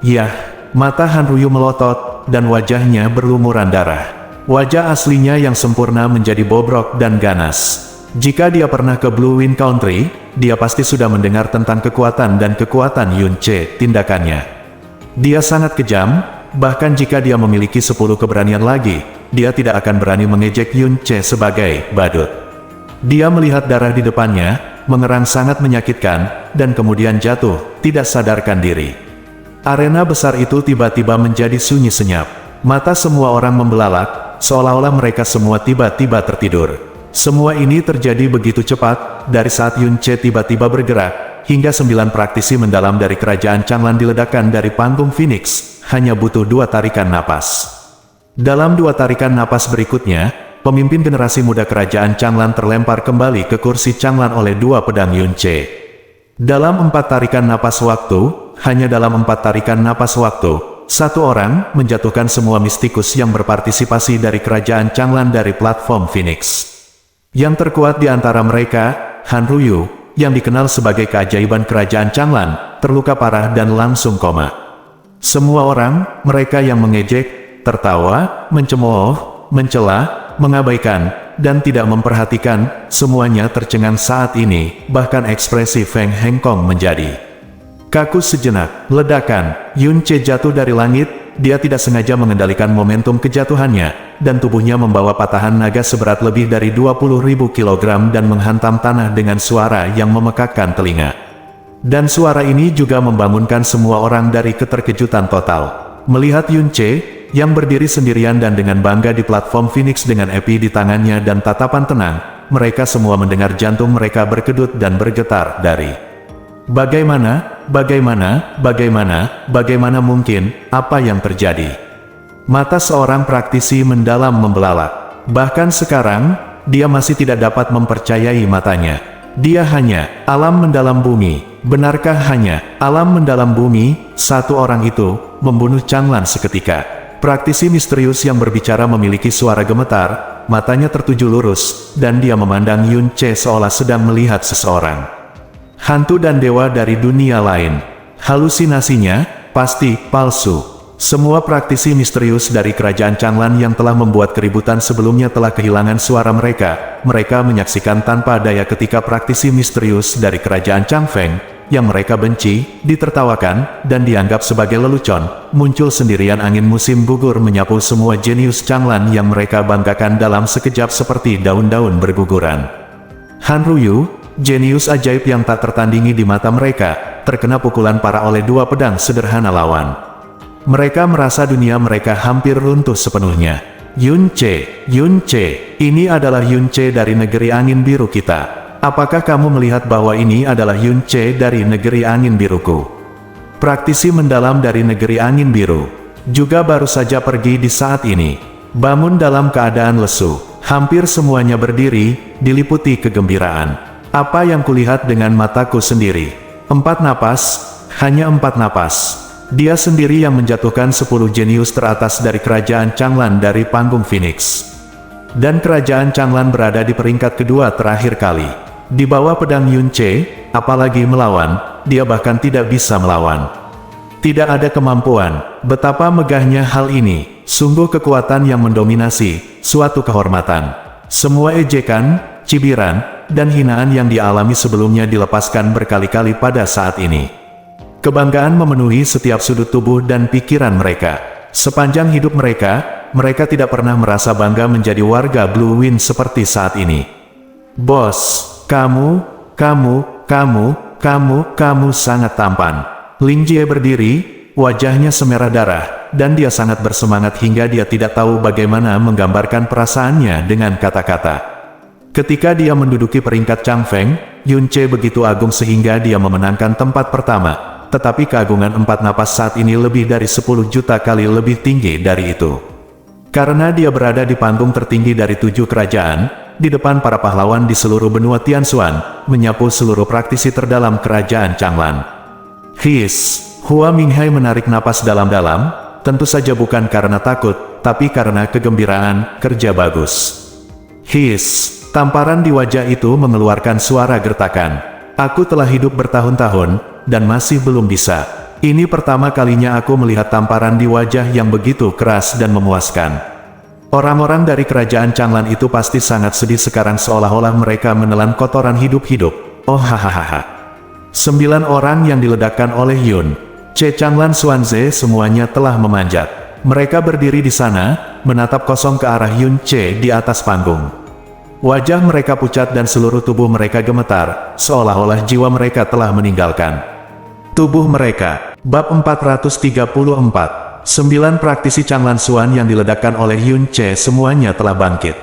Yah, mata Han Ryu melotot, dan wajahnya berlumuran darah. Wajah aslinya yang sempurna menjadi bobrok dan ganas. Jika dia pernah ke Blue Wind Country, dia pasti sudah mendengar tentang kekuatan dan kekuatan Yun Ce tindakannya. Dia sangat kejam, bahkan jika dia memiliki 10 keberanian lagi, dia tidak akan berani mengejek Yun Ce sebagai badut. Dia melihat darah di depannya, mengerang sangat menyakitkan, dan kemudian jatuh, tidak sadarkan diri. Arena besar itu tiba-tiba menjadi sunyi senyap. Mata semua orang membelalak, seolah-olah mereka semua tiba-tiba tertidur. Semua ini terjadi begitu cepat, dari saat Yun Ce tiba-tiba bergerak, hingga 9 praktisi mendalam dari kerajaan Changlan diledakkan dari panggung Phoenix, hanya butuh 2 tarikan napas. Dalam 2 tarikan napas berikutnya, pemimpin generasi muda kerajaan Changlan terlempar kembali ke kursi Changlan oleh 2 pedang Yun Ce. Dalam 4 tarikan napas waktu, hanya dalam 4 tarikan napas waktu, 1 orang menjatuhkan semua mistikus yang berpartisipasi dari kerajaan Changlan dari platform Phoenix. Yang terkuat di antara mereka, Han Ryu, yang dikenal sebagai keajaiban kerajaan Changlan, terluka parah dan langsung koma. Semua orang, mereka yang mengejek, tertawa, mencemooh, mencela, mengabaikan, dan tidak memperhatikan, semuanya tercengang saat ini, bahkan ekspresi Feng Hengkong menjadi kaku sejenak. Ledakan, Yun Ce jatuh dari langit, dia tidak sengaja mengendalikan momentum kejatuhannya, dan tubuhnya membawa patahan naga seberat lebih dari 20.000 kg dan menghantam tanah dengan suara yang memekakkan telinga. Dan suara ini juga membangunkan semua orang dari keterkejutan total. Melihat Yun Ce, yang berdiri sendirian dan dengan bangga di platform Phoenix dengan api di tangannya dan tatapan tenang, mereka semua mendengar jantung mereka berkedut dan bergetar dari Bagaimana mungkin, apa yang terjadi? Mata seorang praktisi mendalam membelalak. Bahkan sekarang, dia masih tidak dapat mempercayai matanya. Dia hanya, alam mendalam bumi. Benarkah hanya, alam mendalam bumi, 1 orang itu, membunuh Changlan seketika? Praktisi misterius yang berbicara memiliki suara gemetar, matanya tertuju lurus, dan dia memandang Yun Ce seolah sedang melihat seseorang. Hantu dan dewa dari dunia lain. Halusinasinya, pasti, palsu. Semua praktisi misterius dari kerajaan Changlan yang telah membuat keributan sebelumnya telah kehilangan suara mereka. Mereka menyaksikan tanpa daya ketika praktisi misterius dari kerajaan Changfeng, yang mereka benci, ditertawakan, dan dianggap sebagai lelucon, muncul sendirian angin musim gugur menyapu semua jenius Changlan yang mereka banggakan dalam sekejap seperti daun-daun berguguran. Han Ryu, jenius ajaib yang tak tertandingi di mata mereka, terkena pukulan parah oleh 2 pedang sederhana lawan. Mereka merasa dunia mereka hampir runtuh sepenuhnya. Yun Ce, ini adalah Yun Ce dari negeri angin biru kita. Apakah kamu melihat bahwa ini adalah Yun Ce dari negeri angin biruku? Praktisi mendalam dari negeri angin biru, juga baru saja pergi di saat ini. Bangun dalam keadaan lesu, hampir semuanya berdiri, diliputi kegembiraan. Apa yang kulihat dengan mataku sendiri? 4 napas, hanya 4 napas. Dia sendiri yang menjatuhkan 10 jenius teratas dari kerajaan Changlan dari panggung Phoenix. Dan kerajaan Changlan berada di peringkat kedua terakhir kali. Di bawah pedang Yun Ce, apalagi melawan, dia bahkan tidak bisa melawan. Tidak ada kemampuan. Betapa megahnya hal ini. Sungguh kekuatan yang mendominasi, suatu kehormatan. Semua ejekan, cibiran, dan hinaan yang dialami sebelumnya dilepaskan berkali-kali pada saat ini. Kebanggaan memenuhi setiap sudut tubuh dan pikiran mereka. Sepanjang hidup mereka, mereka tidak pernah merasa bangga menjadi warga Blue Wind seperti saat ini. Bos, kamu sangat tampan. Ling Jie berdiri, wajahnya semerah darah, dan dia sangat bersemangat hingga dia tidak tahu bagaimana menggambarkan perasaannya dengan kata-kata. Ketika dia menduduki peringkat Chang Feng, Yun Ce begitu agung sehingga dia memenangkan tempat pertama, tetapi keagungan 4 napas saat ini lebih dari 10 juta kali lebih tinggi dari itu. Karena dia berada di panggung tertinggi dari 7 kerajaan, di depan para pahlawan di seluruh benua Tianxuan, menyapu seluruh praktisi terdalam kerajaan Changlan. Hua Minghai menarik napas dalam-dalam, tentu saja bukan karena takut, tapi karena kegembiraan, kerja bagus. Tamparan di wajah itu mengeluarkan suara gertakan. Aku telah hidup bertahun-tahun, dan masih belum bisa. Ini pertama kalinya aku melihat tamparan di wajah yang begitu keras dan memuaskan. Orang-orang dari kerajaan Changlan itu pasti sangat sedih sekarang seolah-olah mereka menelan kotoran hidup-hidup. Oh hahaha. 9 orang yang diledakkan oleh Yun Ce Changlan Xuanze semuanya telah memanjat. Mereka berdiri di sana, menatap kosong ke arah Yun Ce di atas panggung. Wajah mereka pucat dan seluruh tubuh mereka gemetar, seolah-olah jiwa mereka telah meninggalkan tubuh mereka. Bab 434. 9 praktisi Changlan Xuan yang diledakkan oleh Yun Ce semuanya telah bangkit.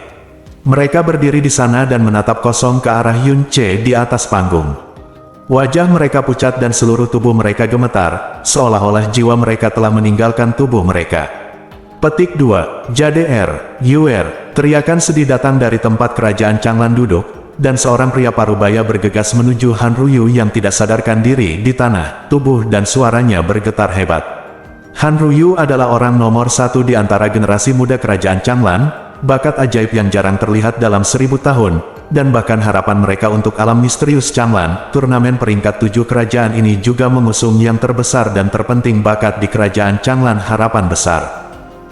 Mereka berdiri di sana dan menatap kosong ke arah Yun Ce di atas panggung. Wajah mereka pucat dan seluruh tubuh mereka gemetar, seolah-olah jiwa mereka telah meninggalkan tubuh mereka. Petik 2. JDR, Yuer, teriakan sedih datang dari tempat kerajaan Changlan duduk, dan seorang pria parubaya bergegas menuju Han Ruyu yang tidak sadarkan diri di tanah, tubuh dan suaranya bergetar hebat. Han Ruyu adalah orang nomor 1 di antara generasi muda kerajaan Changlan, bakat ajaib yang jarang terlihat dalam 1000 tahun, dan bahkan harapan mereka untuk alam misterius Changlan. Turnamen peringkat 7 kerajaan ini juga mengusung yang terbesar dan terpenting bakat di kerajaan Changlan, harapan besar.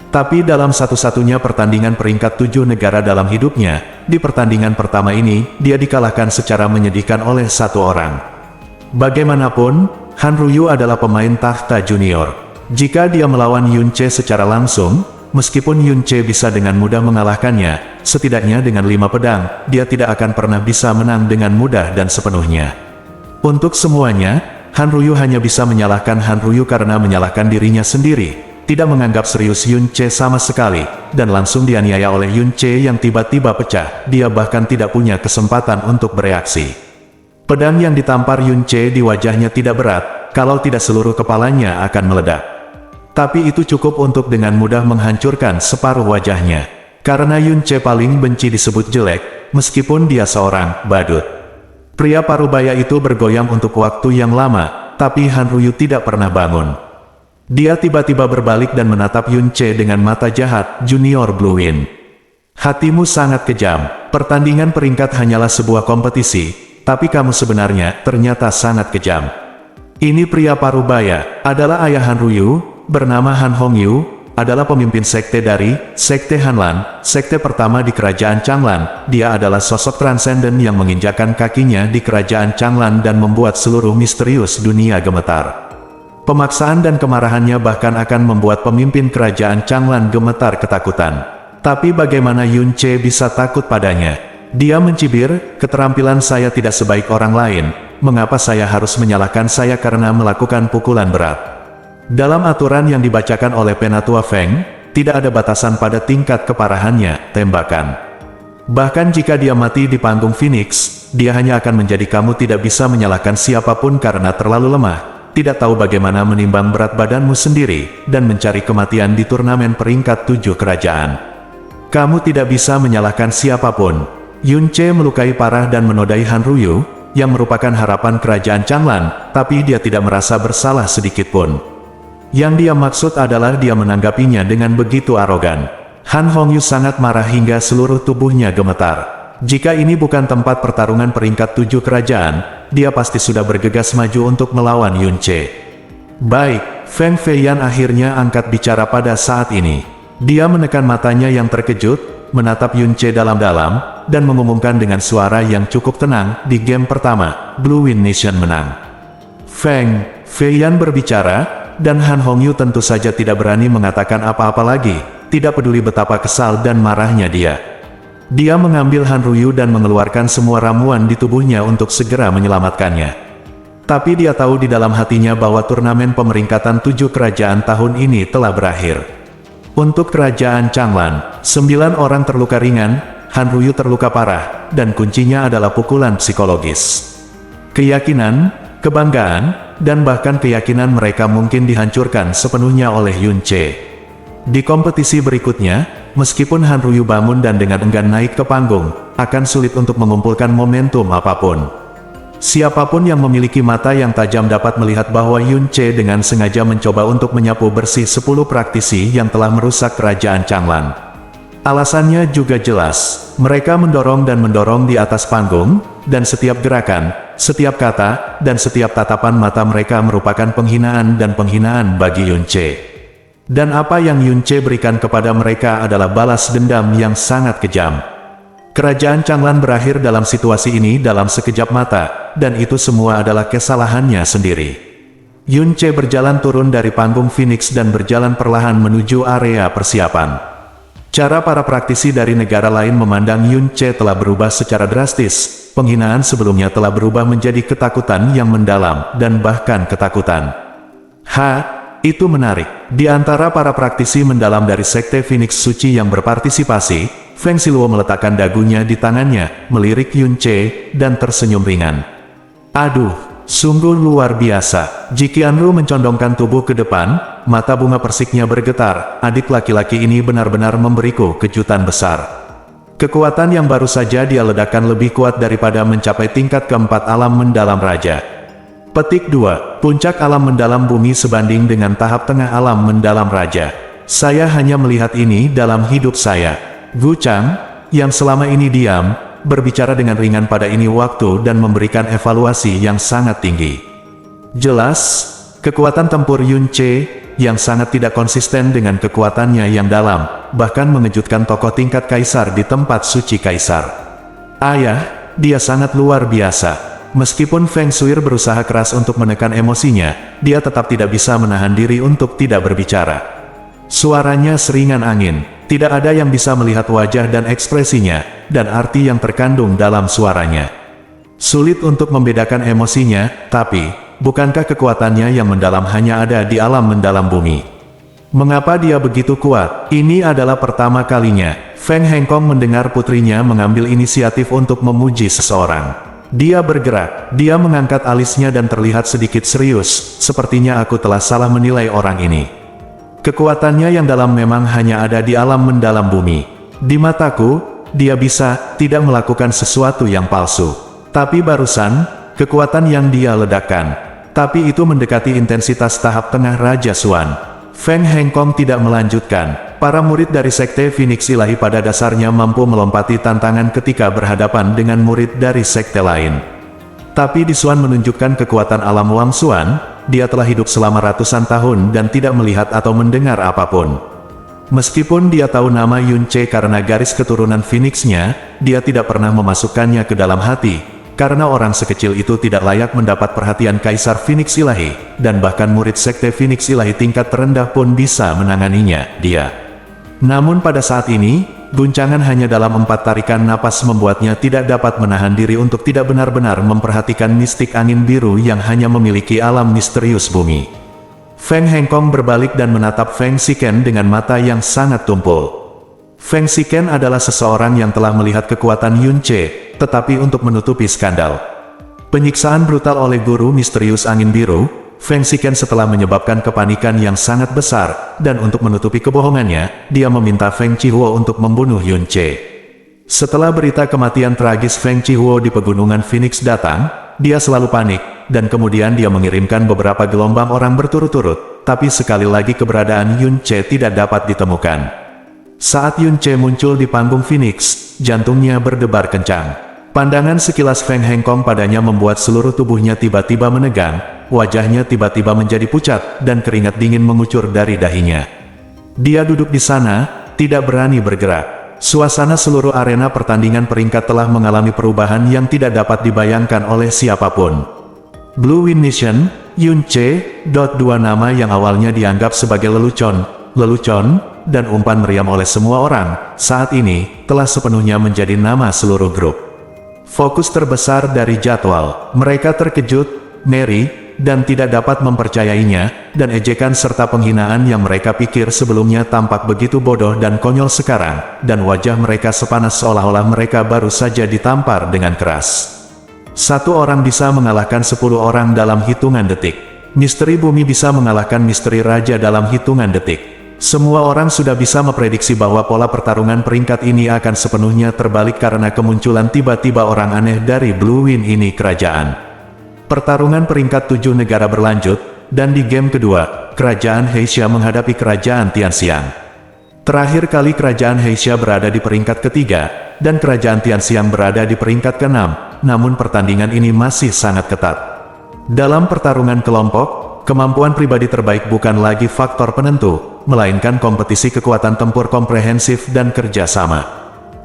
Tapi dalam satu-satunya pertandingan peringkat 7 negara dalam hidupnya, di pertandingan pertama ini, dia dikalahkan secara menyedihkan oleh 1 orang. Bagaimanapun, Han Ruyu adalah pemain tahta junior. Jika dia melawan Yun Ce secara langsung, meskipun Yun Ce bisa dengan mudah mengalahkannya, setidaknya dengan 5 pedang, dia tidak akan pernah bisa menang dengan mudah dan sepenuhnya. Untuk semuanya, Han Ruyu hanya bisa menyalahkan Han Ruyu karena menyalahkan dirinya sendiri. Tidak menganggap serius Yun Ce sama sekali, dan langsung dianiaya oleh Yun Ce yang tiba-tiba pecah. Dia bahkan tidak punya kesempatan untuk bereaksi. Pedang yang ditampar Yun Ce di wajahnya tidak berat, kalau tidak seluruh kepalanya akan meledak. Tapi itu cukup untuk dengan mudah menghancurkan separuh wajahnya. Karena Yun Ce paling benci disebut jelek, meskipun dia seorang badut. Pria parubaya itu bergoyang untuk waktu yang lama, tapi Han Ruyu tidak pernah bangun. Dia tiba-tiba berbalik dan menatap Yun Ce dengan mata jahat, Junior Blue Wind. Hatimu sangat kejam. Pertandingan peringkat hanyalah sebuah kompetisi, tapi kamu sebenarnya ternyata sangat kejam. Ini pria parubaya, adalah ayah Han Ruyu, bernama Han Hongyu, adalah pemimpin sekte dari Sekte Hanlan, sekte pertama di kerajaan Changlan. Dia adalah sosok transenden yang menginjakan kakinya di kerajaan Changlan dan membuat seluruh misterius dunia gemetar. Pemaksaan dan kemarahannya bahkan akan membuat pemimpin kerajaan Changlan gemetar ketakutan. Tapi bagaimana Yun Ce bisa takut padanya? Dia mencibir, keterampilan saya tidak sebaik orang lain, mengapa saya harus menyalahkan saya karena melakukan pukulan berat? Dalam aturan yang dibacakan oleh Penatua Feng, tidak ada batasan pada tingkat keparahannya, tembakan. Bahkan jika dia mati di panggung Phoenix, dia hanya akan menjadi kamu tidak bisa menyalahkan siapapun karena terlalu lemah. Tidak tahu bagaimana menimbang berat badanmu sendiri, dan mencari kematian di turnamen peringkat 7 kerajaan. Kamu tidak bisa menyalahkan siapapun. Yun Ce melukai parah dan menodai Han Ruyu, yang merupakan harapan kerajaan Changlan, tapi dia tidak merasa bersalah sedikitpun. Yang dia maksud adalah dia menanggapinya dengan begitu arogan. Han Hongyu sangat marah hingga seluruh tubuhnya gemetar. Jika ini bukan tempat pertarungan peringkat 7 kerajaan, dia pasti sudah bergegas maju untuk melawan Yun Ce. Baik, Feng Feiyan akhirnya angkat bicara pada saat ini. Dia menekan matanya yang terkejut, menatap Yun Ce dalam-dalam, dan mengumumkan dengan suara yang cukup tenang, di game pertama, Blue Wind Nation menang. Feng Feiyan berbicara, dan Han Hongyu tentu saja tidak berani mengatakan apa-apa lagi. tidak peduli betapa kesal dan marahnya dia. Dia mengambil Han Ryu dan mengeluarkan semua ramuan di tubuhnya untuk segera menyelamatkannya. Tapi dia tahu di dalam hatinya bahwa turnamen pemeringkatan 7 kerajaan tahun ini telah berakhir. Untuk kerajaan Changlan, 9 orang terluka ringan, Han Ryu terluka parah, dan kuncinya adalah pukulan psikologis. Keyakinan, kebanggaan, dan bahkan keyakinan mereka mungkin dihancurkan sepenuhnya oleh Yun Che. Di kompetisi berikutnya, meskipun Han Ryu bangun dan dengan enggan naik ke panggung, akan sulit untuk mengumpulkan momentum apapun. Siapapun yang memiliki mata yang tajam dapat melihat bahwa Yun Che dengan sengaja mencoba untuk menyapu bersih 10 praktisi yang telah merusak kerajaan Changlan. Alasannya juga jelas, mereka mendorong dan mendorong di atas panggung, dan setiap gerakan, setiap kata, dan setiap tatapan mata mereka merupakan penghinaan dan penghinaan bagi Yun Che. Dan apa yang Yun Che berikan kepada mereka adalah balas dendam yang sangat kejam. Kerajaan Changlan berakhir dalam situasi ini dalam sekejap mata, dan itu semua adalah kesalahannya sendiri. Yun Che berjalan turun dari panggung Phoenix dan berjalan perlahan menuju area persiapan. Cara para praktisi dari negara lain memandang Yun Che telah berubah secara drastis. Penghinaan sebelumnya telah berubah menjadi ketakutan yang mendalam, dan bahkan ketakutan. Itu menarik. Di antara para praktisi mendalam dari Sekte Phoenix Suci yang berpartisipasi, Feng Siluo meletakkan dagunya di tangannya, melirik Yun Che, dan tersenyum ringan. Aduh, sungguh luar biasa. Jiqianru mencondongkan tubuh ke depan, mata bunga persiknya bergetar. Adik laki-laki ini benar-benar memberiku kejutan besar. Kekuatan yang baru saja dia ledakan lebih kuat daripada mencapai tingkat keempat alam mendalam raja. Petik 2. Puncak alam mendalam bumi sebanding dengan tahap tengah alam mendalam raja. Saya hanya melihat ini dalam hidup saya. Gu Chang, yang selama ini diam, berbicara dengan ringan pada ini waktu dan memberikan evaluasi yang sangat tinggi. Jelas, kekuatan tempur Yun Che, yang sangat tidak konsisten dengan kekuatannya yang dalam, bahkan mengejutkan tokoh tingkat kaisar di tempat suci kaisar. Ayah, dia sangat luar biasa. Meskipun Feng Shuir berusaha keras untuk menekan emosinya, dia tetap tidak bisa menahan diri untuk tidak berbicara. Suaranya seringan angin, tidak ada yang bisa melihat wajah dan ekspresinya, dan arti yang terkandung dalam suaranya. Sulit untuk membedakan emosinya, tapi, bukankah kekuatannya yang mendalam hanya ada di alam mendalam bumi? Mengapa dia begitu kuat? Ini adalah pertama kalinya, Feng Hengkong mendengar putrinya mengambil inisiatif untuk memuji seseorang. Dia bergerak, dia mengangkat alisnya dan terlihat sedikit serius, sepertinya aku telah salah menilai orang ini. Kekuatannya yang dalam memang hanya ada di alam mendalam bumi. Di mataku, dia bisa tidak melakukan sesuatu yang palsu. Tapi barusan, kekuatan yang dia ledakan. Tapi itu mendekati intensitas tahap tengah Raja Xuan. Feng Hengkong tidak melanjutkan. Para murid dari Sekte Phoenix Ilahi pada dasarnya mampu melompati tantangan ketika berhadapan dengan murid dari sekte lain. Tapi di Xuan menunjukkan kekuatan alam Wang Xuan, dia telah hidup selama ratusan tahun dan tidak melihat atau mendengar apapun. Meskipun dia tahu nama Yun Che karena garis keturunan Phoenix-nya, dia tidak pernah memasukkannya ke dalam hati, karena orang sekecil itu tidak layak mendapat perhatian Kaisar Phoenix Ilahi, dan bahkan murid Sekte Phoenix Ilahi tingkat terendah pun bisa menanganinya, dia. Namun pada saat ini, guncangan hanya dalam 4 tarikan napas membuatnya tidak dapat menahan diri untuk tidak benar-benar memperhatikan mistik angin biru yang hanya memiliki alam misterius bumi. Feng Hengkong berbalik dan menatap Feng Shiken dengan mata yang sangat tumpul. Feng Shiken adalah seseorang yang telah melihat kekuatan Yun Che, tetapi untuk menutupi skandal penyiksaan brutal oleh guru misterius angin biru, Feng Shiken setelah menyebabkan kepanikan yang sangat besar, dan untuk menutupi kebohongannya, dia meminta Feng Chihuo untuk membunuh Yun Che. Setelah berita kematian tragis Feng Chihuo di pegunungan Phoenix datang, dia selalu panik, dan kemudian dia mengirimkan beberapa gelombang orang berturut-turut, tapi sekali lagi keberadaan Yun Che tidak dapat ditemukan. Saat Yun Che muncul di panggung Phoenix, jantungnya berdebar kencang. Pandangan sekilas Feng Hengkong padanya membuat seluruh tubuhnya tiba-tiba menegang, wajahnya tiba-tiba menjadi pucat, dan keringat dingin mengucur dari dahinya. Dia duduk di sana, tidak berani bergerak. Suasana seluruh arena pertandingan peringkat telah mengalami perubahan yang tidak dapat dibayangkan oleh siapapun. Blue Wind Nation, Yun Che, 2 nama yang awalnya dianggap sebagai lelucon, dan umpan meriam oleh semua orang, saat ini, telah sepenuhnya menjadi nama seluruh grup. Fokus terbesar dari jadwal, mereka terkejut, ngeri, dan tidak dapat mempercayainya, dan ejekan serta penghinaan yang mereka pikir sebelumnya tampak begitu bodoh dan konyol sekarang, dan wajah mereka sepanas seolah-olah mereka baru saja ditampar dengan keras. Satu orang bisa mengalahkan 10 orang dalam hitungan detik. Misteri bumi bisa mengalahkan misteri raja dalam hitungan detik. Semua orang sudah bisa memprediksi bahwa pola pertarungan peringkat ini akan sepenuhnya terbalik karena kemunculan tiba-tiba orang aneh dari Blue Wind ini kerajaan. Pertarungan peringkat 7 negara berlanjut, dan di game kedua, Kerajaan Heisha menghadapi Kerajaan Tianxiang. Terakhir kali Kerajaan Heisha berada di peringkat ketiga, dan Kerajaan Tianxiang berada di peringkat ke-6, namun pertandingan ini masih sangat ketat. Dalam pertarungan kelompok, kemampuan pribadi terbaik bukan lagi faktor penentu, melainkan kompetisi kekuatan tempur komprehensif dan kerjasama.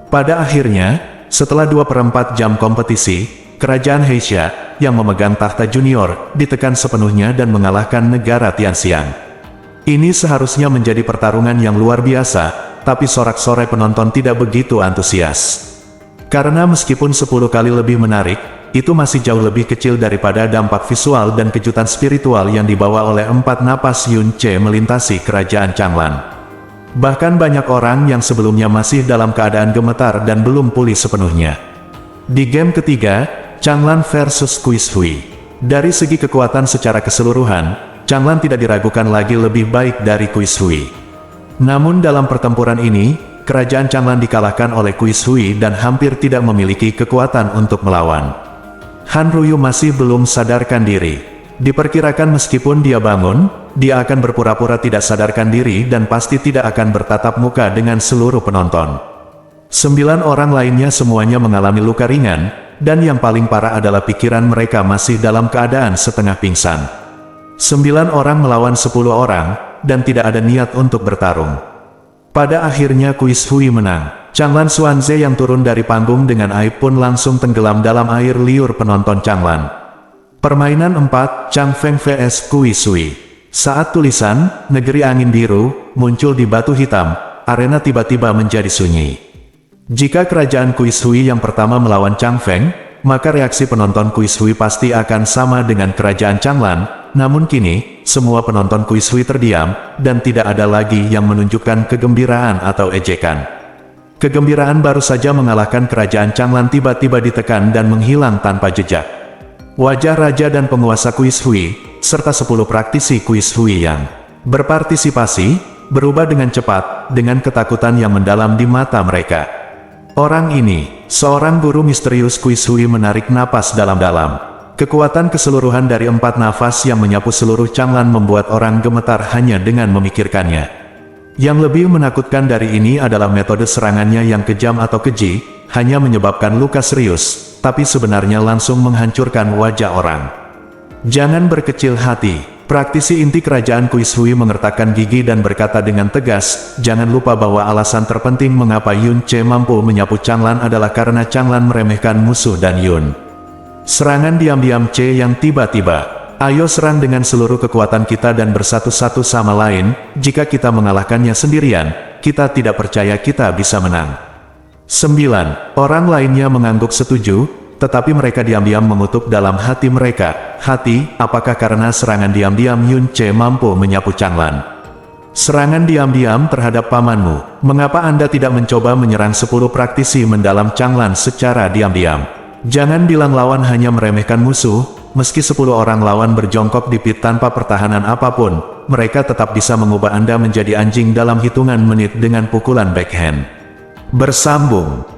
Pada akhirnya, setelah 2/4 jam kompetisi, Kerajaan Heisha, yang memegang tahta junior, ditekan sepenuhnya dan mengalahkan negara Tianxiang. Ini seharusnya menjadi pertarungan yang luar biasa, tapi sorak-sorai penonton tidak begitu antusias. Karena meskipun 10 kali lebih menarik, itu masih jauh lebih kecil daripada dampak visual dan kejutan spiritual yang dibawa oleh 4 napas Yun Ce melintasi Kerajaan Changlan. Bahkan banyak orang yang sebelumnya masih dalam keadaan gemetar dan belum pulih sepenuhnya. Di game ketiga, Changlan versus Qis Hui. Dari segi kekuatan secara keseluruhan, Changlan tidak diragukan lagi lebih baik dari Qis Hui. Namun dalam pertempuran ini, Kerajaan Changlan dikalahkan oleh Qis Hui dan hampir tidak memiliki kekuatan untuk melawan. Han Ruyu masih belum sadarkan diri. Diperkirakan meskipun dia bangun, dia akan berpura-pura tidak sadarkan diri dan pasti tidak akan bertatap muka dengan seluruh penonton. 9 orang lainnya semuanya mengalami luka ringan, dan yang paling parah adalah pikiran mereka masih dalam keadaan setengah pingsan. 9 orang melawan 10 orang, dan tidak ada niat untuk bertarung. Pada akhirnya Qis Hui menang. Changlan Xuanze yang turun dari panggung dengan aib pun langsung tenggelam dalam air liur penonton Changlan. Permainan 4, Chang Feng vs Qis Hui. Saat tulisan, Negeri Angin Biru, muncul di batu hitam, arena tiba-tiba menjadi sunyi. Jika kerajaan Qis Hui yang pertama melawan Chang Feng, maka reaksi penonton Qis Hui pasti akan sama dengan kerajaan Changlan, namun kini, semua penonton Qis Hui terdiam, dan tidak ada lagi yang menunjukkan kegembiraan atau ejekan. Kegembiraan baru saja mengalahkan kerajaan Changlan tiba-tiba ditekan dan menghilang tanpa jejak. Wajah raja dan penguasa Qis Hui, serta 10 praktisi Qis Hui yang berpartisipasi, berubah dengan cepat, dengan ketakutan yang mendalam di mata mereka. Orang ini, seorang guru misterius Qis Hui menarik napas dalam-dalam. Kekuatan keseluruhan dari 4 nafas yang menyapu seluruh Changlan membuat orang gemetar hanya dengan memikirkannya. Yang lebih menakutkan dari ini adalah metode serangannya yang kejam atau keji, hanya menyebabkan luka serius, tapi sebenarnya langsung menghancurkan wajah orang. Jangan berkecil hati. Praktisi inti kerajaan Qis Hui mengertakkan gigi dan berkata dengan tegas, jangan lupa bahwa alasan terpenting mengapa Yun Ce mampu menyapu Changlan adalah karena Changlan meremehkan musuh dan Yun. Serangan diam-diam Ce yang tiba-tiba. Ayo serang dengan seluruh kekuatan kita dan bersatu-satu sama lain, jika kita mengalahkannya sendirian, kita tidak percaya kita bisa menang. 9 orang lainnya mengangguk setuju, tetapi mereka diam-diam mengutuk dalam hati mereka, apakah karena serangan diam-diam Yun Ce mampu menyapu Changlan? Serangan diam-diam terhadap pamanmu, mengapa Anda tidak mencoba menyerang 10 praktisi mendalam Changlan secara diam-diam? Jangan bilang lawan hanya meremehkan musuh, meski 10 orang lawan berjongkok di pit tanpa pertahanan apapun, mereka tetap bisa mengubah Anda menjadi anjing dalam hitungan menit dengan pukulan backhand. Bersambung.